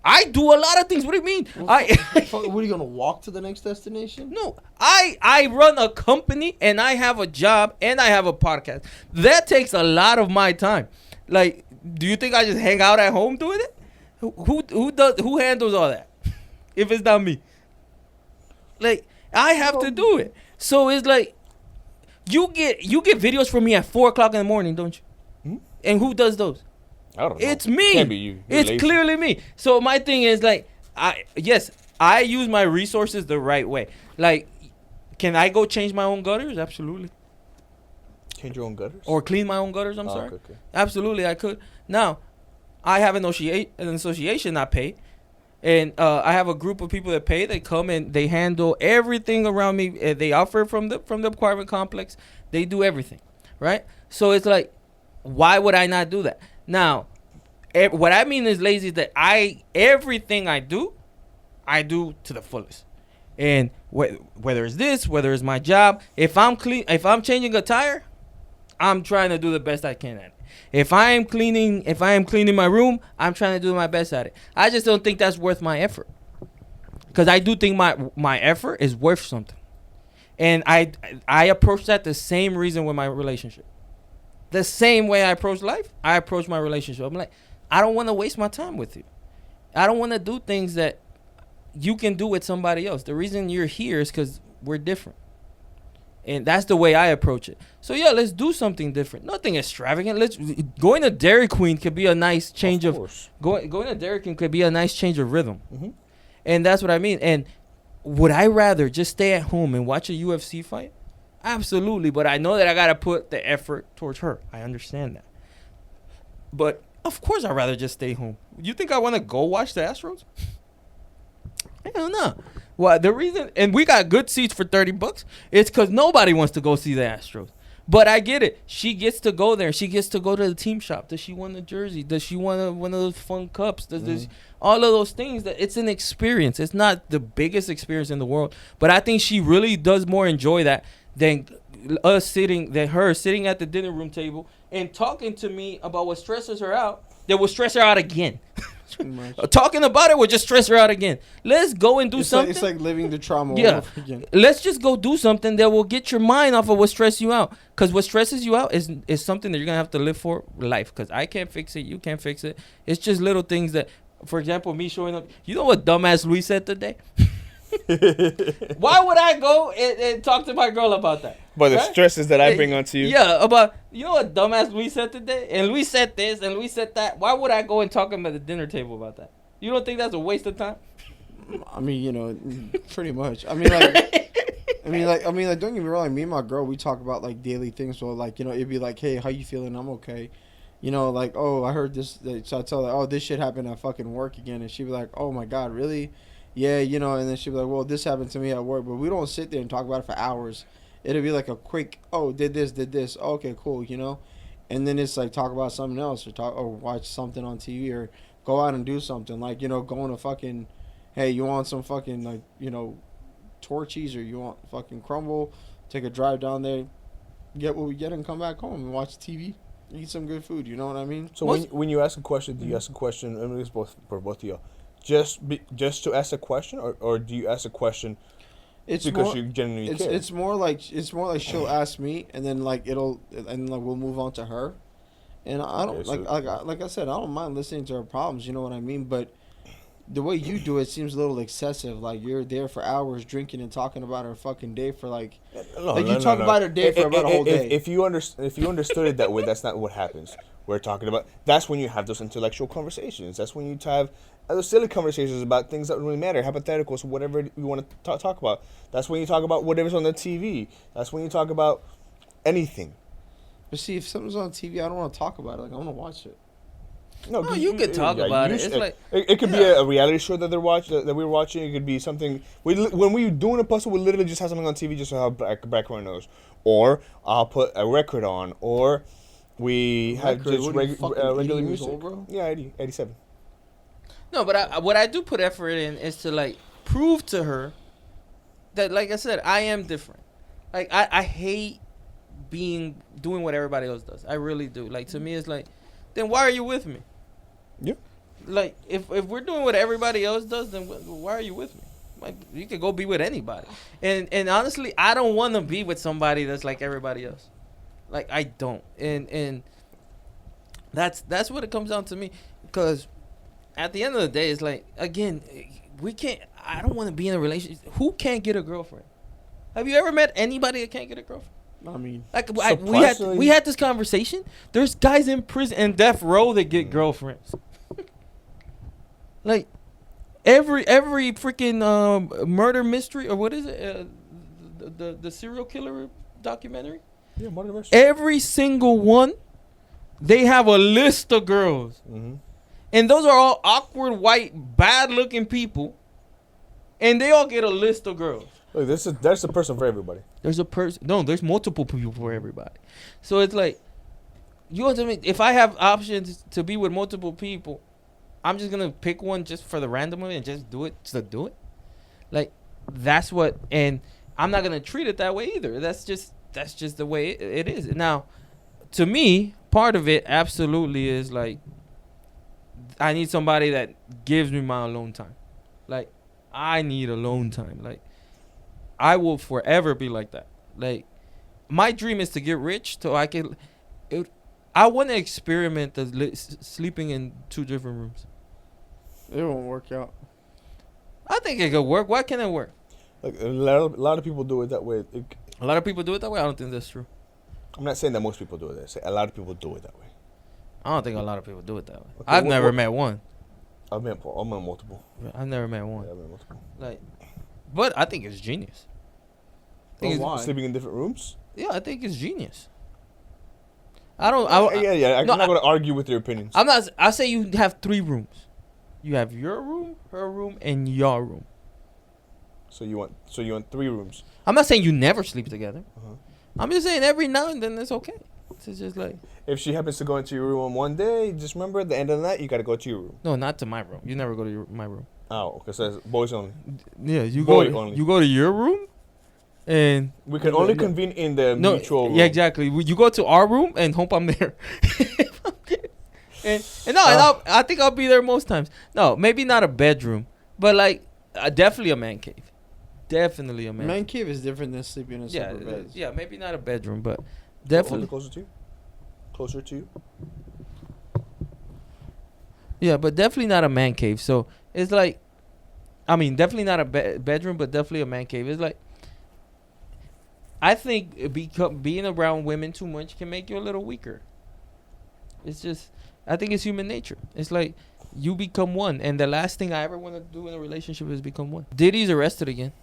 S1: I do a lot of things. What do you mean?
S2: What are you gonna walk to the next destination?
S1: No, I run a company and I have a job and I have a podcast. That takes a lot of my time. Like, do you think I just hang out at home doing it? Who handles all that? If it's not me. Like, I have to do it. So it's like you get videos from me at 4:00 in the morning, don't you?
S3: Hmm?
S1: And who does those?
S3: I don't know.
S1: It's me.
S3: Can't be you. You're
S1: It's
S3: lazy.
S1: clearly me. So my thing is like, I use my resources the right way. Like, can I go change my own gutters? Absolutely.
S3: Change your own gutters?
S1: Or clean my own gutters. I'm sorry.
S3: Okay.
S1: Absolutely, I could. Now, I have an association I pay, and I have a group of people that pay. They come and they handle everything around me. They offer from the apartment complex. They do everything, right? So it's like, why would I not do that? Now, what I mean is lazy is that everything I do to the fullest. And whether it's this, whether it's my job, if I'm changing a tire, I'm trying to do the best I can at it. If I am cleaning my room, I'm trying to do my best at it. I just don't think that's worth my effort. Because I do think my effort is worth something. And I approach that the same reason with my relationship. The same way I approach life, I approach my relationship. I'm like, I don't want to waste my time with you. I don't want to do things that you can do with somebody else. The reason you're here is because we're different. And that's the way I approach it. So, yeah, let's do something different. Nothing extravagant. Going to Dairy Queen could be a nice change of going to Dairy Queen could be a nice change of rhythm.
S3: Mm-hmm.
S1: And that's what I mean. And would I rather just stay at home and watch a UFC fight? Absolutely, but I know that I got to put the effort towards her. I understand that. But, of course, I'd rather just stay home. You think I want to go watch the Astros? Hell no. Well, the reason, and we got good seats for $30, it's because nobody wants to go see the Astros. But I get it. She gets to go there. She gets to go to the team shop. Does she want a jersey? Does she want one of those fun cups? Does all of those things? That it's an experience. It's not the biggest experience in the world, but I think she really does more enjoy that than her sitting at the dinner room table and talking to me about what stresses her out. That will stress her out again.
S2: Pretty much.
S1: Talking about it will just stress her out again. Let's go and do something.
S2: It's like living the trauma all
S1: Yeah.
S2: over again.
S1: Let's just go do something that will get your mind off of what stresses you out. Because what stresses you out is something that you're going to have to live for life. Because I can't fix it. You can't fix it. It's just little things that, for example, me showing up. You know what dumbass Luis said today? Why would I go and talk to my girl about that?
S3: But the
S1: Right?
S3: stresses that I bring onto you.
S1: Yeah, about, you know what dumbass Luis said today? And Luis said this and Luis said that. Why would I go and talk to him at the dinner table about that? You don't think that's a waste of time?
S2: I mean, you know, pretty much. I mean, like, don't get me wrong. Like, me and my girl, we talk about like daily things. So, like, you know, it'd be like, hey, how you feeling? I'm okay. You know, like, oh, I heard this. So I tell her, oh, this shit happened at fucking work again, and she'd be like, oh my god, really? Yeah, you know. And then she'd be like, well, this happened to me at work, but we don't sit there and talk about it for hours. It'll be like a quick, oh, did this. Oh, okay, cool, you know. And then it's like talk about something else or watch something on TV or go out and do something, like, you know, going to fucking, hey, you want some fucking, like, you know, Torchies or you want fucking crumble, take a drive down there, get what we get and come back home and watch TV, eat some good food, you know what I mean?
S3: So when you ask a question, do you ask a question, I mean, it's both for both of you, just to ask a question, or do you ask a question because
S2: more,
S3: you genuinely care?
S2: It's more like she'll ask me and then like we'll move on to her. And I don't like I said, I don't mind listening to her problems, you know what I mean? But the way you do it seems a little excessive. Like you're there for hours drinking and talking about her fucking day for like you talk about her day for about a whole day.
S3: If you understood it that way, that's not what happens. We're talking about, that's when you have those intellectual conversations. That's when you have those silly conversations about things that don't really matter, hypotheticals, whatever you want to talk about. That's when you talk about whatever's on the TV. That's when you talk about anything.
S2: But see, if something's on TV, I don't want to talk about it. Like I want to watch it.
S1: No, you could talk about it. It's like
S3: it could be a reality show that they're watching, that we're watching. It could be something. When we're doing a puzzle, we literally just have something on TV just to have background noise, or I'll put a record on, or we have just regular music.
S2: Old, bro?
S3: Yeah, 87.
S1: No, but what I do put effort in is to like prove to her that, like I said, I am different. Like I hate doing what everybody else does. I really do. Like to me, it's like, then why are you with me?
S3: Yeah.
S1: Like if we're doing what everybody else does, then why are you with me? Like you could go be with anybody. And honestly, I don't want to be with somebody that's like everybody else. Like I don't. And that's what it comes down to me. Because at the end of the day, it's like, again, I don't want to be in a relationship. Who can't get a girlfriend? Have you ever met anybody that can't get a girlfriend?
S2: I mean,
S1: like we had this conversation. There's guys in prison and death row that get girlfriends. Like every freaking murder mystery, or what is it? The serial killer documentary.
S3: Yeah, murder mystery.
S1: Every single one, they have a list of girls, and those are all awkward, white, bad-looking people, and they all get a list of girls.
S3: Look, there's a person for everybody.
S1: There's a person. No, there's multiple people for everybody. So it's like, you know what I mean? If I have options to be with multiple people, I'm just gonna pick one just for the random one and just do it to do it. Like that's what, and I'm not gonna treat it that way either. That's just the way it is. Now, to me, part of it absolutely is like, I need somebody that gives me my alone time. Like I need alone time. Like I will forever be like that. Like my dream is to get rich so I can. I want to experiment sleeping in 2 different rooms.
S2: It won't work out.
S1: I think it could work. Why can't it work?
S3: Like a lot of people do it that way.
S1: A lot of people do it that way. I don't think that's true.
S3: I'm not saying that most people do it. I say a lot of people do it that way.
S1: I don't think a lot of people do it that way.
S3: Okay,
S1: I've never met one.
S3: I've met multiple.
S1: I've never met one.
S3: Yeah, I've met multiple.
S1: Like, but I think it's genius.
S2: Why?
S3: Sleeping in different rooms?
S1: Yeah, I think it's genius. I don't.
S3: I'm not going to argue with your opinions.
S1: I'm not. I say you have 3 rooms. You have your room, her room, and your room.
S3: So you want 3 rooms?
S1: I'm not saying you never sleep together.
S3: Uh-huh.
S1: I'm just saying every now and then it's okay. It's just like,
S3: if she happens to go into your room on one day, just remember at the end of the night you got to go to your room.
S1: no, not to my room. You never go to my room.
S3: Oh, okay. So it's boys only.
S1: Yeah, you
S3: Boy
S1: go.
S3: only.
S1: You go to your room, and
S3: We can only convene in the mutual room.
S1: Yeah, exactly. You go to our room and hope I'm there. and no, and I think I'll be there most times. No, maybe not a bedroom, but like definitely a man cave. Definitely a man.
S2: Man cave is different than sleeping in
S1: Yeah,
S2: separate beds.
S1: yeah, maybe not a bedroom, but
S3: Hold
S1: definitely.
S3: it closer to you. Closer to you.
S1: Yeah, but definitely not a man cave. So it's like, I mean, definitely not a bedroom, but definitely a man cave. It's like, I think being around women too much can make you a little weaker. It's just, I think it's human nature. It's like you become one, and the last thing I ever want to do in a relationship is become one. Diddy's arrested again.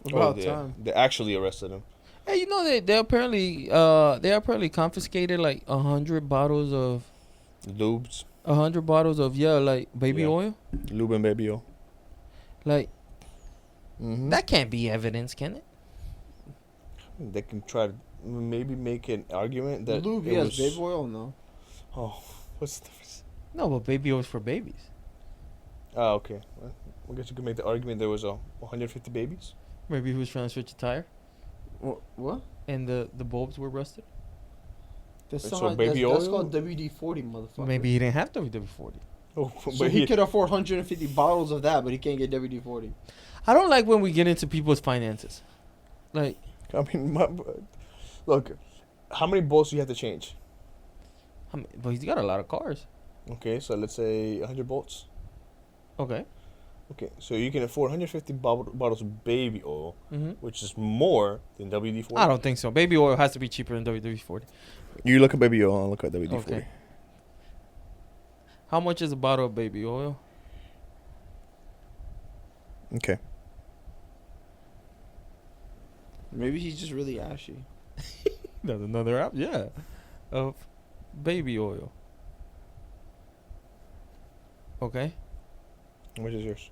S2: About
S3: yeah.
S2: time.
S3: They actually arrested him.
S1: Hey, you know they apparently confiscated like 100 bottles of
S3: Lubes.
S1: 100 bottles of like baby
S3: Yeah.
S1: oil.
S3: Lube and baby oil.
S1: Like
S3: Mm-hmm.
S1: that can't be evidence, can it?
S3: They can try to maybe make an argument that
S2: Lube,
S3: it
S2: yes.
S3: was,
S2: Baby oil, no.
S3: Oh, what's the difference?
S1: No, but baby oil is for babies.
S3: Oh, okay. Well, I guess you could make the argument there was 150 babies.
S1: Maybe he was trying to switch a tire,
S2: What?
S1: and the bulbs were rusted.
S2: That's,
S3: So
S2: not,
S3: baby
S2: that's
S3: oil?
S2: called WD-40, motherfucker.
S1: Maybe he didn't have WD-40.
S3: Oh,
S2: So
S3: but
S2: he could afford 150 bottles of that, but he can't get WD-40.
S1: I don't like when we get into people's finances. Like,
S3: I mean, look, how many bolts do you have to change?
S1: but he's got a lot of cars.
S3: Okay, so let's say 100 bolts.
S1: Okay.
S3: Okay, so you can afford 150 bottles of baby oil,
S1: Mm-hmm.
S3: which is more than WD-40.
S1: I don't think so. Baby oil has to be cheaper than WD-40.
S3: You look at baby oil, I'll look at WD-40.
S1: Okay. How much is a bottle of baby oil?
S3: Okay.
S2: Maybe he's just really ashy.
S1: That's another app. Yeah. Of baby oil. Okay.
S3: How much is yours?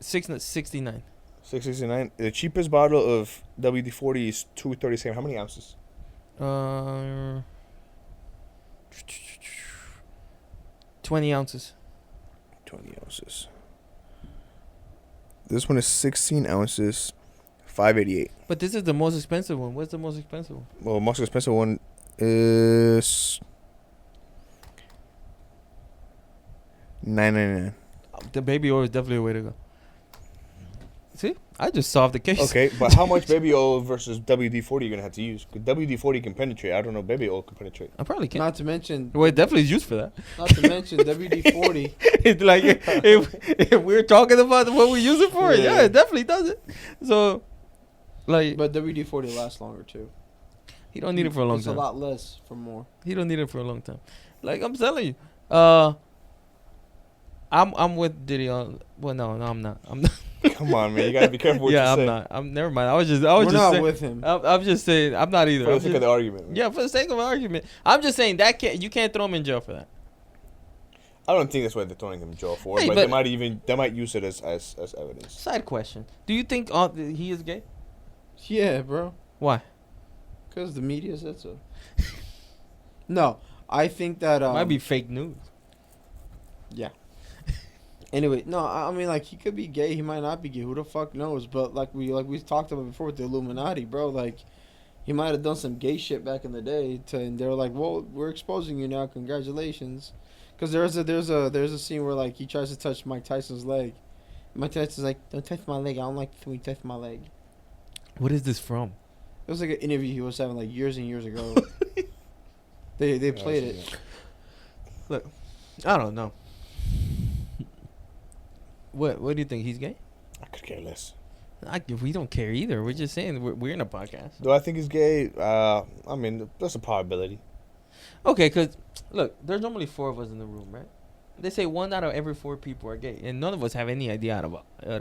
S1: 69.
S3: 669. The cheapest bottle of WD-40 is 237. How many ounces?
S1: 20 ounces.
S3: 20 ounces. This one is 16 ounces, 588.
S1: But this is the most expensive one. What's the most expensive one?
S3: Well, most expensive one is $9.99.
S1: The baby oil is definitely a way to go. See? I just solved the case.
S3: Okay, but how much baby oil versus WD-40 you're gonna have to use? Because WD-40 can penetrate. I don't know. Baby oil can penetrate.
S1: I probably can't.
S2: Not to mention,
S1: Well, it definitely is used for that.
S2: WD-40.
S1: It's like if we're talking about what we use it for, yeah, it definitely does it. So, like,
S2: But WD-40 lasts longer too.
S1: he don't need it for a long
S2: It's
S1: time.
S2: a lot less for more.
S1: He don't need it for a long time. Like I'm telling you, I'm with Diddy on. Well, no, I'm not. I'm not.
S3: Come on, man. You gotta be careful what
S1: Yeah,
S3: you
S1: I'm
S3: say.
S1: not. I'm never mind. I was
S2: We're
S1: just
S2: not
S1: saying,
S2: with him.
S1: I'm just saying I'm not either.
S3: For the
S1: I'm
S3: sake of
S1: just-
S3: the argument. Man.
S1: yeah, for the sake of an argument, I'm just saying that you can't throw him in jail for that.
S3: I don't think that's what they're throwing him in jail for.
S1: Hey,
S3: but
S1: but-
S3: they might use it as evidence.
S1: Side question: do you think he is gay?
S2: Yeah, bro.
S1: Why?
S2: Because the media said so. No, I think that
S1: Might be fake news.
S2: yeah. Anyway, no, I mean like he could be gay, he might not be gay. Who the fuck knows? But like we talked about before with the Illuminati, bro. Like he might have done some gay shit back in the day, and they were like, "Well, we're exposing you now. Congratulations." Because there's a scene where like he tries to touch Mike Tyson's leg. Mike Tyson's like, "Don't touch my leg. I don't like when you touch my leg."
S1: What is this from?
S2: It was like an interview he was having like years and years ago. They played it.
S1: I don't know. What do you think? He's gay?
S3: I could care less.
S1: We don't care either. We're just saying we're in a podcast.
S3: Do I think he's gay? I mean, that's a probability.
S1: Okay, because look, there's normally 4 of us in the room, right? They say 1 out of every 4 people are gay, and none of us have any idea out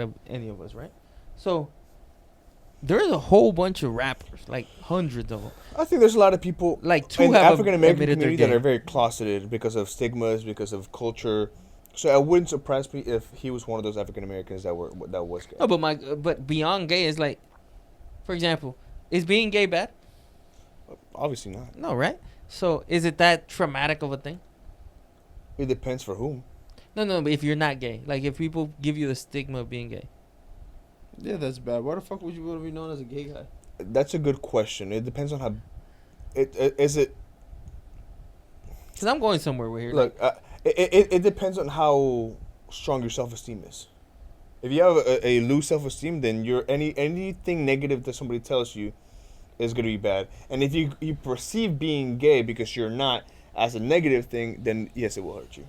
S1: of any of us, right? So there's a whole bunch of rappers, like hundreds of them.
S3: I think there's a lot of people
S1: Like 2
S3: in the
S1: have
S3: African American
S1: admitted they're
S3: community that
S1: gay.
S3: are very closeted because of stigmas, because of culture. So it wouldn't surprise me if he was one of those African Americans that was gay.
S1: No, but beyond gay is like, for example, is being gay bad?
S3: Obviously not.
S1: No, right? So is it that traumatic of a thing?
S3: It depends for whom.
S1: No, but if you're not gay, like if people give you the stigma of being gay.
S2: Yeah, that's bad. Why the fuck would you want to be known as a gay guy?
S3: That's a good question. It depends on how. Is it.
S1: Because I'm going somewhere with here.
S3: Look, it depends on how strong your self-esteem is. If you have a loose self-esteem, then anything negative that somebody tells you is going to be bad. And if you perceive being gay because you're not as a negative thing, then yes, it will hurt you.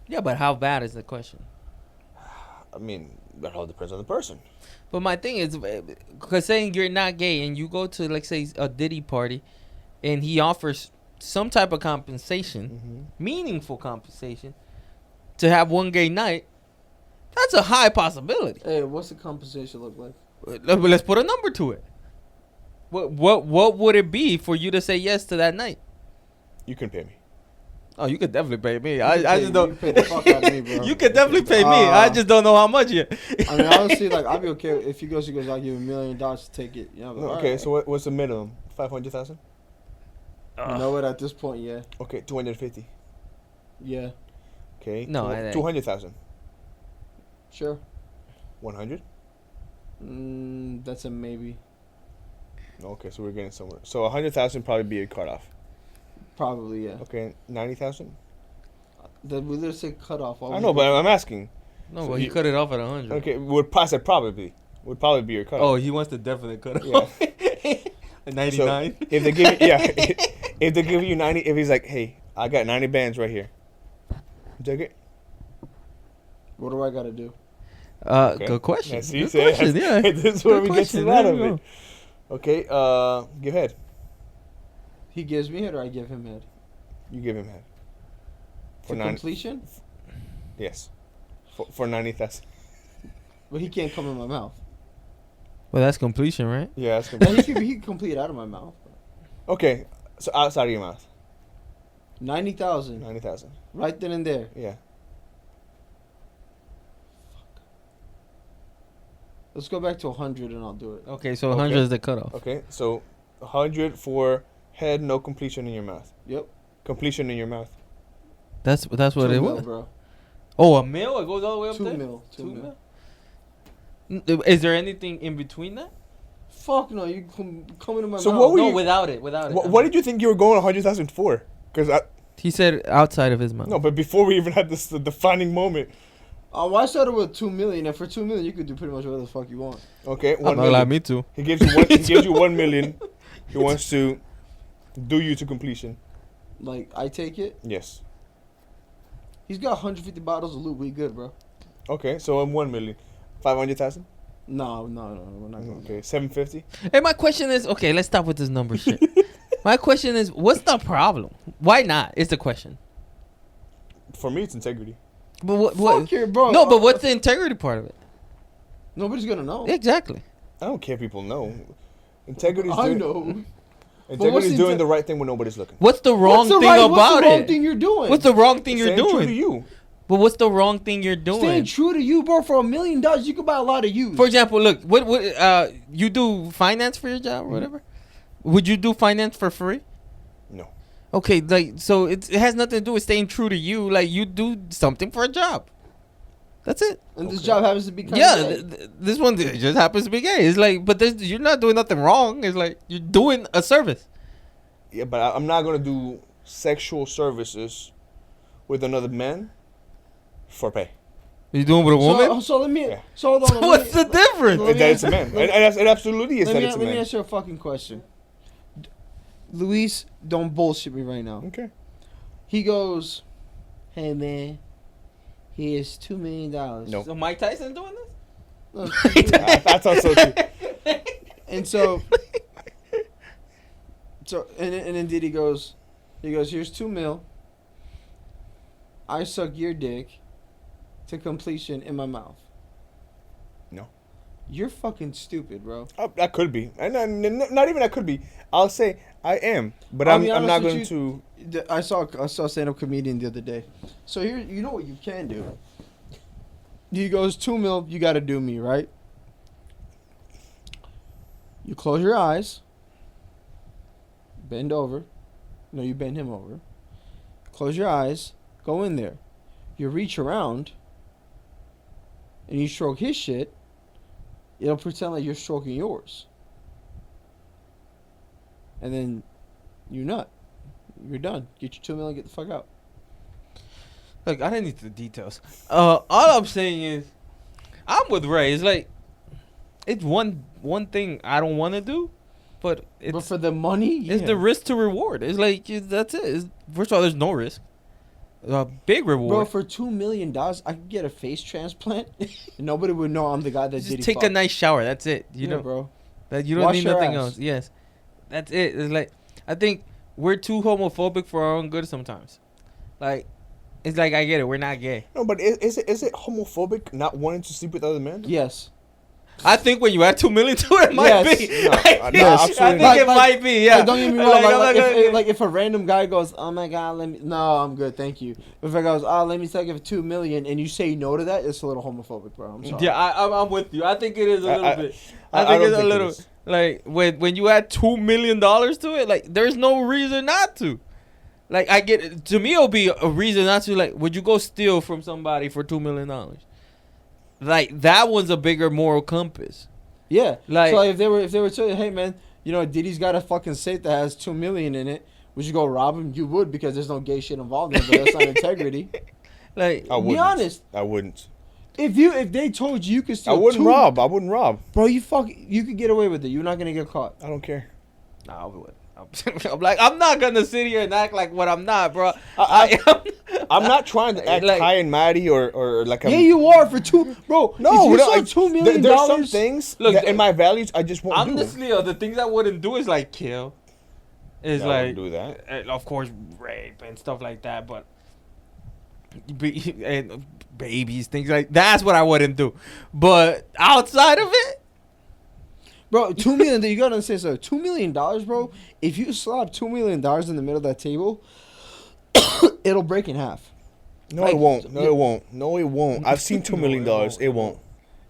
S1: Yeah, but how bad is the question?
S3: I mean, that all depends on the person.
S1: But my thing is, because saying you're not gay and you go to, like, say, a Diddy party and he offers some type of compensation, meaningful compensation, to have one gay night, that's a high possibility.
S2: Hey, what's the compensation look like?
S1: Let's put a number to it. What would it be for you to say yes to that night?
S3: You can pay me.
S1: Oh, you could definitely pay me.
S2: I
S1: just don't.
S2: You pay the fuck out of me, bro.
S1: You could definitely pay me. I just don't know how much yet.
S2: I mean, honestly, like, I'd be okay if he goes, I'll give him $1 million to take it. You know,
S3: No, okay, so what's the minimum? 500,000.
S2: You know what? At this point, yeah.
S3: Okay, 250.
S2: Yeah.
S3: Okay.
S1: No,
S3: 200,000.
S2: Sure.
S3: 100.
S2: That's a maybe.
S3: Okay, so we're getting somewhere. So 100,000 probably be a cut off.
S2: Probably, yeah.
S3: Okay, 90,000.
S2: We literally say cut off.
S3: I know, but I'm asking.
S1: No,
S3: So
S1: well, he cut it off at 100.
S3: Okay, I said probably. Would probably be your cut
S1: Oh,
S3: off.
S1: he wants to definitely cut it
S3: Yeah.
S1: off. 99.
S3: So if they give you, if they give you 90, if he's like, hey, I got 90 bands right here. You take it?
S2: What do I got to do?
S3: Okay.
S1: Good question.
S3: Yes,
S1: Good question, yeah.
S3: This is where
S1: Good
S3: we get to
S1: question.
S3: that
S1: There
S3: of
S1: you
S3: it. Okay, give head.
S2: He gives me head or I give him head?
S3: You give him head.
S2: For completion?
S3: Yes. For 90,000.
S2: But he can't come in my mouth.
S1: Well, that's completion, right?
S3: Yeah, that's
S2: Well,
S3: complete.
S2: he can complete it out of my mouth.
S3: Okay, so outside of your mouth.
S2: 90,000.
S3: 90,000.
S2: Right then and there.
S3: Yeah.
S2: Let's go back to 100 and I'll do it.
S1: Okay, so 100 is the cutoff.
S3: Okay, so 100 for head, no completion in your mouth.
S2: Yep.
S3: Completion in your mouth.
S1: That's what
S2: 2
S1: it
S2: mil,
S1: was.
S2: bro.
S1: Oh, a mil? It goes all the way up
S2: 2
S1: there?
S2: mil. 2 mil.
S1: Is there anything in between that?
S2: Fuck no, you come into my
S3: So
S2: mouth.
S3: what were
S1: No,
S3: you-
S1: without it. Without it.
S3: What did you think you were going 100,000 for? Because
S1: He said outside of his mouth.
S3: no, but before we even had this the defining moment.
S2: I started with 2 million, and for 2 million, you could do pretty much whatever the fuck you want.
S3: Okay,
S1: I'm
S3: 1
S1: not
S3: million.
S1: like me too.
S3: He gives you one. He gives you 1 million. He wants to do you to completion.
S2: Like, I take it.
S3: Yes.
S2: He's got 150 bottles of loot. We good, bro.
S3: Okay, so I'm 1 million. 500,000.
S2: No, we're not going.
S3: Okay, 750.
S1: Hey, my question is, okay, let's stop with this number shit. My question is, what's the problem? Why not? Is the question.
S3: For me, it's integrity.
S1: But what?
S2: Fuck your bro.
S1: No, but what's the integrity part of it?
S2: Nobody's gonna know.
S1: Exactly.
S3: I don't care if people know. Integrity's
S2: I
S3: doing,
S2: know.
S3: Integrity's
S2: the
S3: doing
S2: inte-
S3: the right thing when nobody's looking.
S1: What's the wrong
S2: What's the
S1: thing
S2: right,
S1: about
S2: what's the wrong
S1: it?
S2: thing you're doing?
S1: What's the wrong thing you're
S3: Staying true to
S1: doing?
S3: you.
S1: But what's the wrong thing you're doing?
S2: Staying true to you, bro. For $1 million, you could buy a lot of you.
S1: For example, look, what you do finance for your job or whatever? Would you do finance for free?
S3: No.
S1: Okay, like, so it has nothing to do with staying true to you. Like, you do something for a job. That's it.
S2: And this
S3: Okay.
S2: job happens to be kind
S1: Yeah,
S2: of
S1: this one just happens to be gay. It's like, but you're not doing nothing wrong. It's like you're doing a service.
S3: Yeah, but I'm not gonna do sexual services with another man for pay.
S1: You're doing with a woman.
S2: So let me.
S3: Yeah.
S2: So hold on.
S1: So what's the difference?
S2: Let me-
S3: That it's a man. And it absolutely is
S2: Let
S3: that
S2: me,
S3: it's a
S2: let me
S3: man.
S2: ask you a fucking question. Luis, don't bullshit me right now.
S3: Okay.
S2: He goes, "Hey man, here's $2 million."
S3: No.
S1: So Mike Tyson doing this?
S3: I thought so too.
S2: And so and then Diddy goes, "Here's 2 mil. I suck your dick to completion in my mouth."
S3: No.
S2: You're fucking stupid, bro.
S3: That could be, and not even that could be. I'll say I am, but
S2: I'll
S3: I'm
S2: be honest
S3: not
S2: with
S3: going to.
S2: I saw a stand-up comedian the other day. So here, you know what you can do. He goes, 2 mil, you got to do me, right? You close your eyes. Bend over. No, you bend him over. Close your eyes. Go in there. You reach around. And you stroke his shit. It'll pretend like you're stroking yours. And then you nut. You're done. Get your 2 million. Get the fuck out.
S1: Look, I didn't need the details. All I'm saying is, I'm with Ray. It's like, it's one thing I don't want to do, but
S2: But for the money,
S1: it's the risk to reward. It's like that's it. First of all, there's no risk. A big reward.
S2: Bro, for $2 million, I could get a face transplant. And nobody would know I'm the guy that
S1: just
S2: Diddy
S1: take
S2: fucked.
S1: a nice shower. That's it. You know,
S2: bro.
S1: that you don't
S2: Wash
S1: need
S2: your
S1: nothing
S2: ass.
S1: else. Yes, that's it. It's like, I think we're too homophobic for our own good sometimes. Like, it's like, I get it. We're not gay.
S3: No, but is it homophobic not wanting to sleep with other men?
S2: Yes.
S1: I think when you add 2 million to it, it might
S2: Yes.
S1: be.
S3: No,
S1: I
S3: yes.
S1: think
S3: absolutely
S1: it
S3: not.
S1: might be. Yeah.
S2: Like, don't get me wrong.
S1: Like,
S2: Like,
S1: I'm not gonna-
S2: if a random guy goes, oh my god, let me. No, I'm good, thank you. But if I goes, oh, let me take it for $2 million, and you say no to that, it's a little homophobic, bro. I'm sorry.
S1: Yeah, I'm with you. I think it is a little bit.
S3: I
S1: I think
S3: don't
S1: it's a
S3: think it
S1: little
S3: is.
S1: like when you add $2 million to it, like there's no reason not to. Like I get it. To me, it'll be a reason not to. Like, would you go steal from somebody for $2 million? Like that one's a bigger moral compass.
S2: Yeah.
S1: Like-
S2: so like, if they were telling you, hey man, you know Diddy's got a fucking safe that has $2 million in it, would you go rob him? You would, because there's no gay shit involved in it. But that's not integrity.
S1: Like
S3: I wouldn't.
S2: Be honest.
S3: I wouldn't.
S2: If they told you could steal,
S3: I wouldn't
S2: two-
S3: rob. I wouldn't rob.
S2: bro. You could get away with it. You're not gonna get caught.
S3: I don't care.
S1: nah, I would. I'm like, I'm not gonna sit here and act like what I'm not, bro.
S3: I'm not trying to act
S1: Like-
S3: high and mighty or like I'm.
S2: Yeah, you are for two, bro.
S3: No,
S2: if you
S3: no,
S2: saw
S3: I-
S2: $2 million.
S3: There's some things
S1: Look,
S3: that in my values I just won't do.
S1: honestly, the things I wouldn't do is like kill. Is
S3: I
S1: like
S3: wouldn't do that.
S1: of course, rape and stuff like that, but and babies, things like that's what I wouldn't do. But outside of it,
S2: Bro, $2 million. You gotta understand, so $2 million, bro. If you slap $2 million in the middle of that table, it'll break in half.
S3: No,
S2: Like,
S3: it won't. No,
S2: yeah.
S3: it won't. No, it won't. I've seen $2 million. It won't.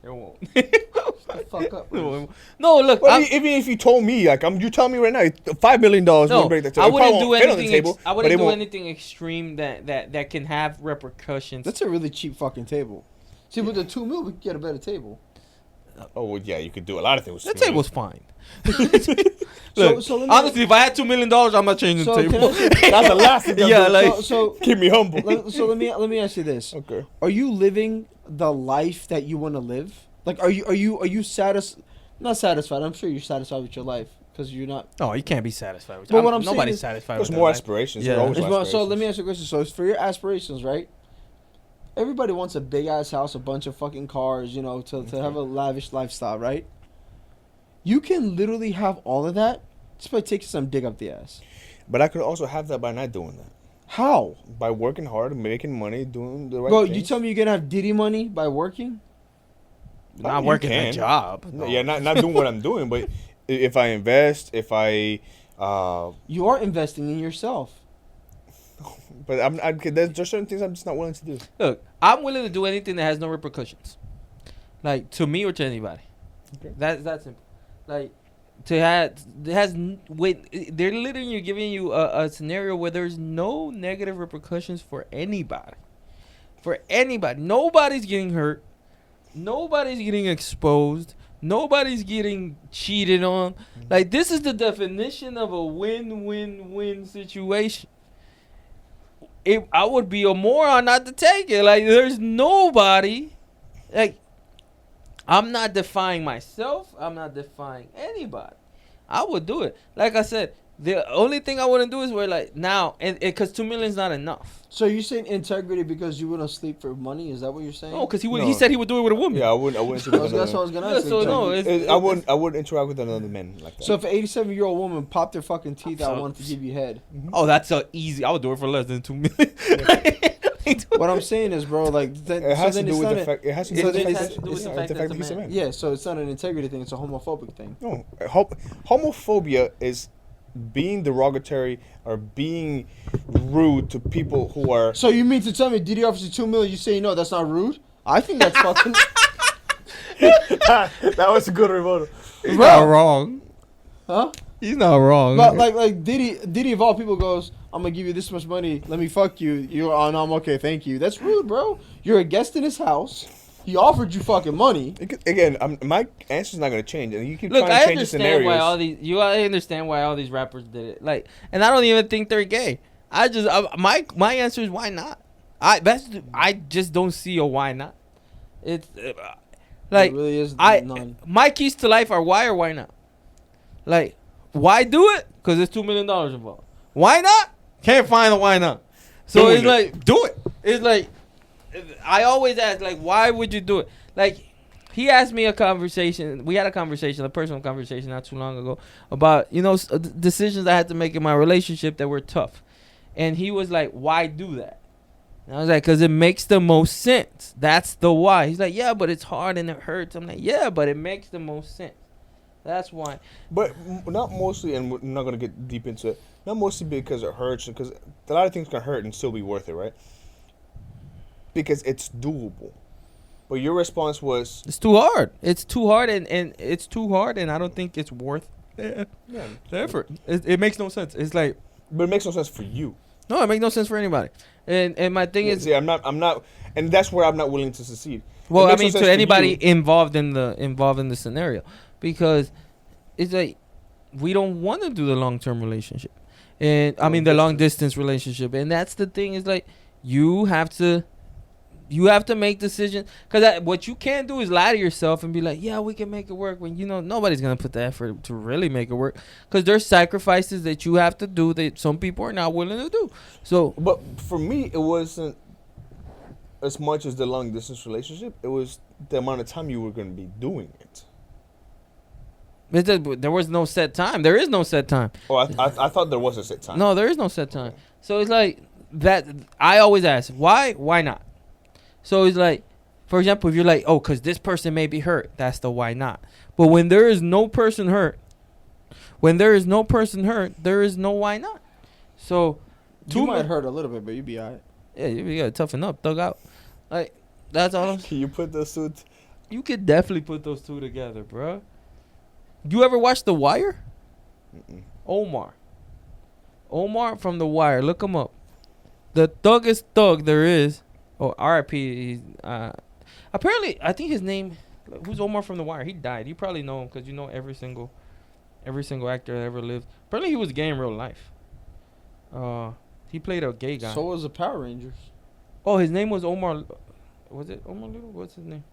S1: it won't.
S2: The fuck up. bro.
S1: No, look,
S3: Well, even if you told me, like, you telling me right now, $5 million
S1: no,
S3: will break that table.
S1: I
S3: It probably
S1: wouldn't do
S3: won't fit on the
S1: anything.
S3: table,
S1: I
S3: but
S1: wouldn't
S3: it
S1: do
S3: won't.
S1: anything extreme that can have repercussions.
S2: That's a really cheap fucking table. See, with the $2 million, we could get a better table.
S3: Oh, well, yeah, you could do a lot of things.
S1: That
S3: with $2 million.
S1: table's fine.
S2: So
S1: Look,
S2: let me-
S1: honestly, if I had $2 million, I'm not changing
S2: So
S1: the
S2: can
S1: table.
S2: I say-
S3: That's the last thing.
S1: Yeah, like-
S2: So
S3: keep me humble.
S2: let me ask you this:
S3: Okay.
S2: Are you living the life that you want to live? Like, are you satisfied? Not satisfied. I'm sure you're satisfied with your life because you're not.
S1: No, you can't be satisfied with.
S2: But what I'm saying
S1: nobody's
S2: is-
S1: satisfied
S3: There's
S1: with
S3: more
S1: that life.
S3: aspirations.
S1: Yeah.
S3: There always
S2: It's
S3: are
S2: more- so let me
S3: aspirations.
S2: ask you a question. So it's for your aspirations, right? Everybody wants a big ass house, a bunch of fucking cars, you know, to have a lavish lifestyle, right? You can literally have all of that just by taking some dig up the ass.
S3: But I could also have that by not doing that.
S2: How?
S3: By working hard, making money, doing the right
S2: Bro,
S3: things.
S2: you tell me you're gonna have Diddy money by working?
S1: Not
S3: You
S1: working a
S3: can.
S1: job.
S3: No, yeah, not doing what I'm doing, but if I invest, if I,
S2: You are investing in yourself.
S3: but there's certain things I'm just not willing to do.
S1: Look, I'm willing to do anything that has no repercussions, like to me or to anybody.
S3: Okay.
S1: That's simple. Like to have it has wait. They're literally giving you a scenario where there's no negative repercussions for anybody. For anybody, nobody's getting hurt. Nobody's getting exposed. Nobody's getting cheated on. Like, this is the definition of a win-win-win situation. I would be a moron not to take it. Like, there's nobody. Like, I'm not defying myself. I'm not defying anybody. I would do it. Like I said, the only thing I wouldn't do is where, like, now, and because $2 million is not enough.
S2: So you're saying integrity because you wouldn't sleep for money? Is that what you're saying?
S1: No, because he
S3: No.
S1: said he would do it with a woman.
S3: Yeah, I wouldn't.
S2: That's what I was gonna
S1: Yeah,
S2: ask.
S1: so no,
S2: Integrity.
S1: it's-
S3: I wouldn't interact with another man like that.
S2: So if an 87-year-old woman popped her fucking teeth out,
S1: So-
S2: wanted to give you head.
S1: Oh, that's a easy. I would do it for less than $2 million.
S2: What I'm saying is, bro, like then,
S3: it has
S2: so
S3: to
S2: then
S3: do
S2: it's
S3: with
S2: not
S3: the
S2: a-
S3: fact. It has to
S1: It
S3: do with the
S1: has
S3: fact
S1: to do with the
S3: that
S1: fact
S3: the
S1: that
S3: fact that
S1: it's
S3: he's
S1: a
S3: a
S1: man.
S3: man.
S2: Yeah, so it's not an integrity thing; it's a homophobic thing.
S3: No, homophobia is being derogatory or being rude to people who are.
S2: So you mean to tell me Diddy offers you $2 million? You say no? That's not rude. I think that's fucking.
S3: That was a good rebuttal.
S1: He's not wrong.
S2: Huh?
S1: He's not wrong.
S2: But like Diddy of all people goes, I'm gonna give you this much money. Let me fuck you. You're on. I'm okay. Thank you. That's rude, bro. You're a guest in his house. He offered you fucking money.
S3: Again, my answer's not gonna change, and you keep
S1: Look,
S3: trying
S1: I
S3: to change the
S1: understand
S3: scenarios.
S1: why all these. I understand why all these rappers did it. Like, and I don't even think they're gay. My answer is why not. I just don't see a why not. It's like
S2: It really is none.
S1: my keys to life are why or why not. Like, why do it? Because there's $2 million involved. Why not? Can't find a why not. So
S3: Doing
S1: it's
S3: it.
S1: like, do it. It's like, I always ask, like, why would you do it? Like, he asked me a conversation. We had a conversation, a personal conversation not too long ago about, decisions I had to make in my relationship that were tough. And he was like, why do that? And I was like, because it makes the most sense. That's the why. He's like, yeah, but it's hard and it hurts. I'm like, yeah, but it makes the most sense. That's why.
S3: But not mostly, and we're not gonna get deep into it. Not mostly because it hurts, because a lot of things can hurt and still be worth it, right? Because it's doable. But your response was,
S1: it's too hard. It's too hard, and it's too hard, and I don't think it's worth the effort. It makes no sense. It's like,
S3: but it makes no sense for you.
S1: no, it makes no sense for anybody. And my thing is,
S3: See, I'm not, and that's where I'm not willing to succeed.
S1: well,
S3: It
S1: I
S3: makes no
S1: mean,
S3: sense
S1: to
S3: for
S1: anybody
S3: you.
S1: involved in the scenario, because it's like we don't want to do the long-term relationship, and I mean the long-distance relationship, and that's the thing is like you have to make decisions, because what you can't do is lie to yourself and be like, yeah, we can make it work, when nobody's gonna put the effort to really make it work, because there's sacrifices that you have to do that some people are not willing to do. So,
S3: But for me, it wasn't as much as the long distance relationship. It was the amount of time you were going to be doing it.
S1: there was no set time. There is no set time.
S3: Oh, I thought there was a set time.
S1: No, there is no set time. So it's like that. I always ask, why? Why not? So it's like, for example, if you're like, oh, because this person may be hurt, that's the why not. But when there is no person hurt, there is no why not. So,
S2: You might hurt a little bit, but you be alright.
S1: yeah, you gotta toughen up, thug out. Like, that's all.
S3: Can you put those two?
S1: You could definitely put those two together, bro. You ever watch The Wire?
S3: Mm-mm.
S1: Omar from The Wire. Look him up. The thuggest thug there is. Oh, R.I.P. Apparently, I think his name. Who's Omar from The Wire? He died. You probably know him because you know every single actor that ever lived. Apparently, he was gay in real life. He played a gay guy.
S2: So was the Power Rangers.
S1: Oh, his name was Omar. Was it Omar Little? What's his name?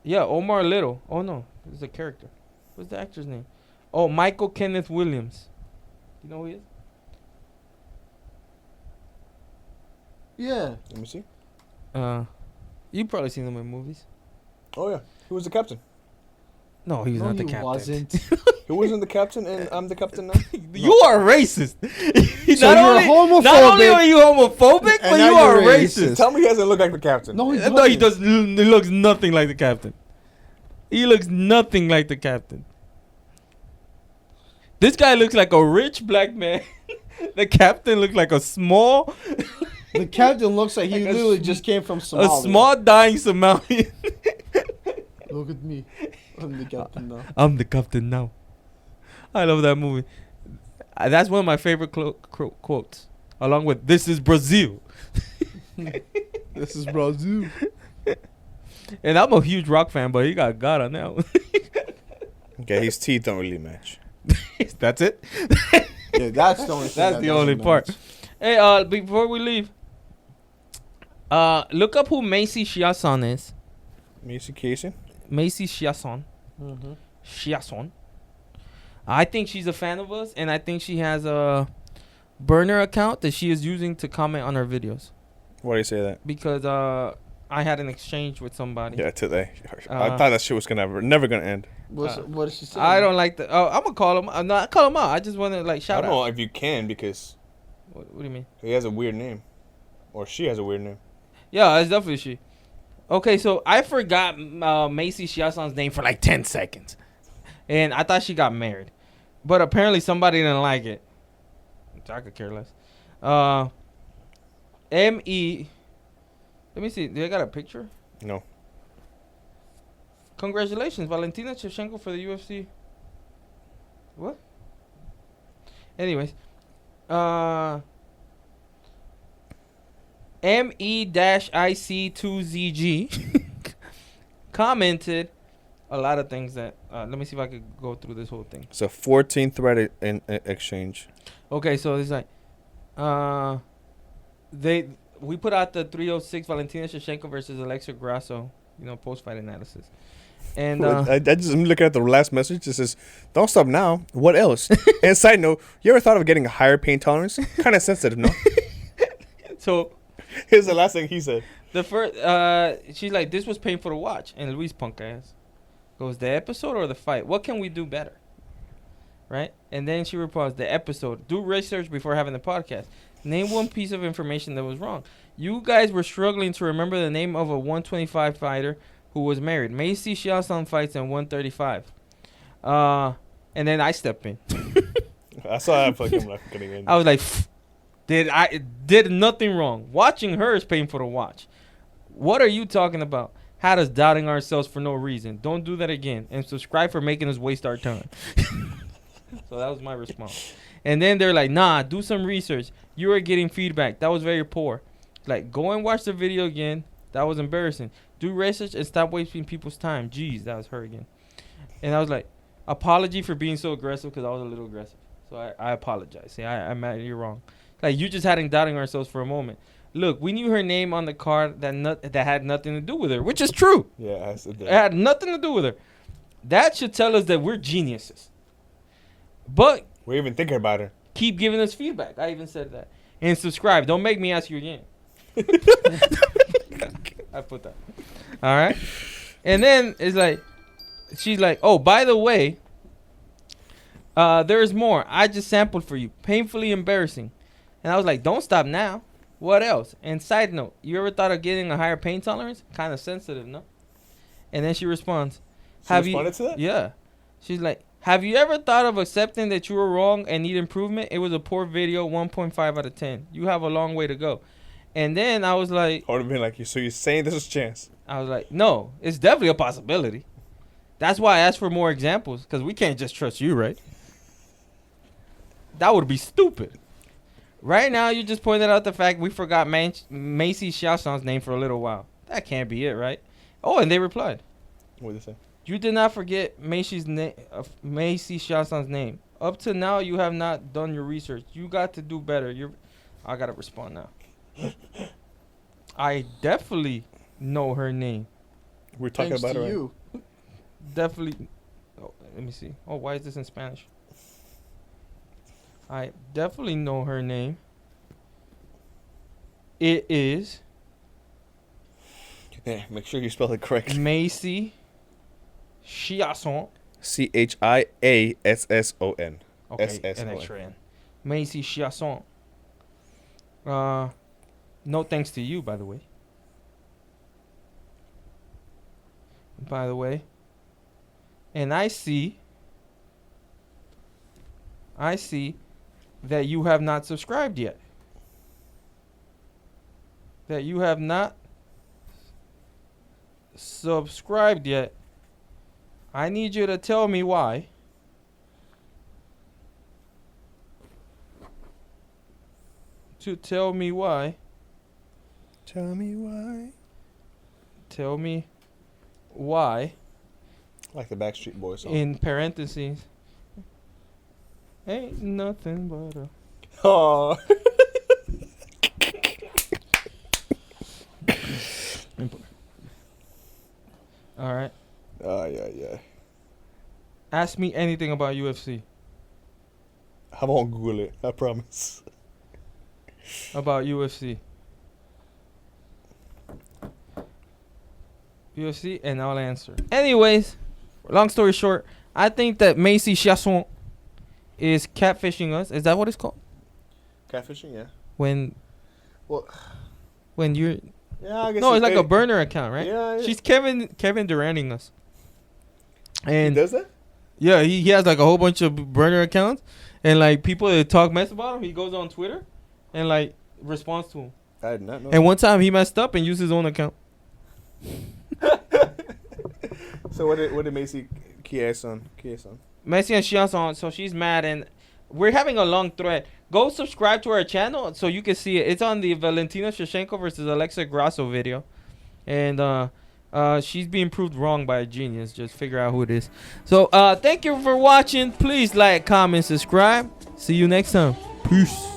S1: Yeah, Omar Little. Oh no, it's a character. What's the actor's name? Oh, Michael Kenneth Williams. You know who he is?
S2: Yeah.
S3: Let me see.
S1: You probably seen him in movies.
S3: Oh yeah, who was the captain?
S1: No, he was not the captain.
S2: Wasn't.
S3: Who wasn't the captain, and I'm the captain now.
S1: You are racist.
S2: So you're homophobic.
S1: Not only are you homophobic, but
S2: now
S1: you are
S2: you're
S1: racist.
S3: Tell me he doesn't look like the captain.
S2: No,
S1: No, he does. He looks nothing like the captain. He looks nothing like the captain. This guy looks like a rich black man. The captain looks like a small,
S2: The captain looks like he
S1: Like a
S2: literally
S1: sm-
S2: just came from Somalia.
S1: a small dying Somalian.
S2: Look at me. I'm the captain now.
S1: I'm the captain now. I love that movie. That's one of my favorite quotes, along with "This is Brazil."
S2: This is Brazil.
S1: And I'm a huge rock fan, but he got God on that one.
S3: Okay, his teeth don't really match.
S1: That's it.
S2: Yeah, that's the only thing.
S1: That's
S2: that
S1: the only
S2: doesn't
S1: part.
S2: match.
S1: Hey, before we leave, look up who Macy Chiasson is.
S3: Macy Casey.
S1: Macy Chiasson.
S2: Mm-hmm.
S1: Chiasson. I think she's a fan of us, and I think she has a burner account that she is using to comment on our videos.
S3: Why do you say that?
S1: Because I had an exchange with somebody.
S3: Yeah, today. I thought that shit was never gonna end.
S2: What did she say?
S1: I don't like the. Oh, I'm gonna call him. I'm not call him out. I just want to like
S3: I
S1: shout
S3: don't
S1: out.
S3: know if you can, because
S1: What do you mean?
S3: he has a weird name, or she has a weird name.
S1: Yeah, it's definitely she. Okay, so I forgot Macy Chiasson's name for like 10 seconds, and I thought she got married, but apparently somebody didn't like it. I could care less. M.E. Let me see. Do I got a picture?
S3: No.
S1: Congratulations, Valentina Shevchenko for the UFC. What? Anyways, ME-IC2ZG commented a lot of things that. Let me see if I could go through this whole thing.
S3: It's a 14 thread in exchange.
S1: Okay, so it's like, we put out the 306 Valentina Shevchenko versus Alexa Grasso, post fight analysis, and
S3: I just am looking at the last message. It says, "Don't stop now. What else?" And side note, you ever thought of getting a higher pain tolerance? Kind of sensitive, no?
S1: so
S3: Here's the last thing he said.
S1: the first, she's like, "This was painful to watch," and Luis punk ass goes, "The episode or the fight? What can we do better?" Right? And then she replies, "The episode. Do research before having the podcast. Name one piece of information that was wrong. You guys were struggling to remember the name of a 125 fighter who was married. Macy Chiasson fights in 135. And then I step in.
S3: I saw that fucking getting in.
S1: I was like, did nothing wrong. Watching her is painful to watch. What are you talking about? Had us doubting ourselves for no reason. Don't do that again. And subscribe for making us waste our time." So that was my response. And then they're like, "Nah, do some research. You are getting feedback. That was very poor. Like, go and watch the video again. That was embarrassing. Do research and stop wasting people's time." Jeez, that was her again. And I was like, apology for being so aggressive because I was a little aggressive. So I apologize. See, I'm mad. You're wrong. Like, you just hadn't doubting ourselves for a moment. Look, we knew her name on the card that had nothing to do with her, which is true.
S3: Yeah, I said that.
S1: It had nothing to do with her. That should tell us that we're geniuses. But
S3: We're even thinking about her.
S1: keep giving us feedback. I even said that. And subscribe. Don't make me ask you again. I put that. All right. And then it's like, she's like, "Oh, by the way, there's more. I just sampled for you. Painfully embarrassing." And I was like, "Don't stop now. What else?" And side note, you ever thought of getting a higher pain tolerance? Kind of sensitive, no? And then she responds,
S3: She responded to that?
S1: Yeah. She's like, "Have you ever thought of accepting that you were wrong and need improvement? It was a poor video, 1.5 out of 10. You have a long way to go." And then I was like,
S3: I would have been like, "So you're saying this is a chance?"
S1: I was like, no, it's definitely a possibility. That's why I asked for more examples, because we can't just trust you, right? That would be stupid. Right now, you just pointed out the fact we forgot Macy Chiasson's name for a little while. That can't be it, right? Oh, and they replied,
S3: What did they say?
S1: "You did not forget Macy Chiasson's name. Up to now, you have not done your research. You got to do better." I got to respond now. I definitely know her name.
S3: We're talking
S2: Thanks
S3: about
S2: to
S3: her.
S2: you.
S1: Definitely. Oh, let me see. Oh, why is this in Spanish? I definitely know her name. It is
S3: Yeah, make sure you spell it correctly.
S1: Macy Chiasson.
S3: CHIASSON.
S1: Okay,
S3: SSON.
S1: an extra N. Macy Chiasson. No thanks to you, by the way. And I see that you have not subscribed yet. That you have not subscribed yet. I need you to tell me why. Tell me why.
S3: Tell me why.
S1: Tell me why.
S3: Like the Backstreet Boys song.
S1: In parentheses. Ain't nothing but a.
S3: Oh.
S1: All right.
S3: Yeah.
S1: Ask me anything about UFC.
S3: I won't Google it. I promise.
S1: About UFC. UFC, and I'll answer. Anyways, long story short, I think that Macy Chiasson is catfishing us. Is that what it's called?
S3: Catfishing, yeah.
S1: When you're
S3: Yeah, I guess.
S1: no, it's like a burner account, right?
S3: Yeah.
S1: She's Kevin Duranting us.
S3: He
S1: And
S3: does that?
S1: yeah, he has like a whole bunch of burner accounts, and like people that talk mess about him, he goes on Twitter and like responds to him.
S3: I did not know.
S1: And one time he messed up and used his own account.
S3: So what did Macy Chiasson?
S1: Messi and Chiasson, so she's mad, and we're having a long thread. Go subscribe to our channel so you can see it. It's on the Valentina Shevchenko versus Alexa Grasso video, and She's being proved wrong by a genius. Just figure out who it is. So thank you for watching. Please like, comment, subscribe. See you next time. Peace.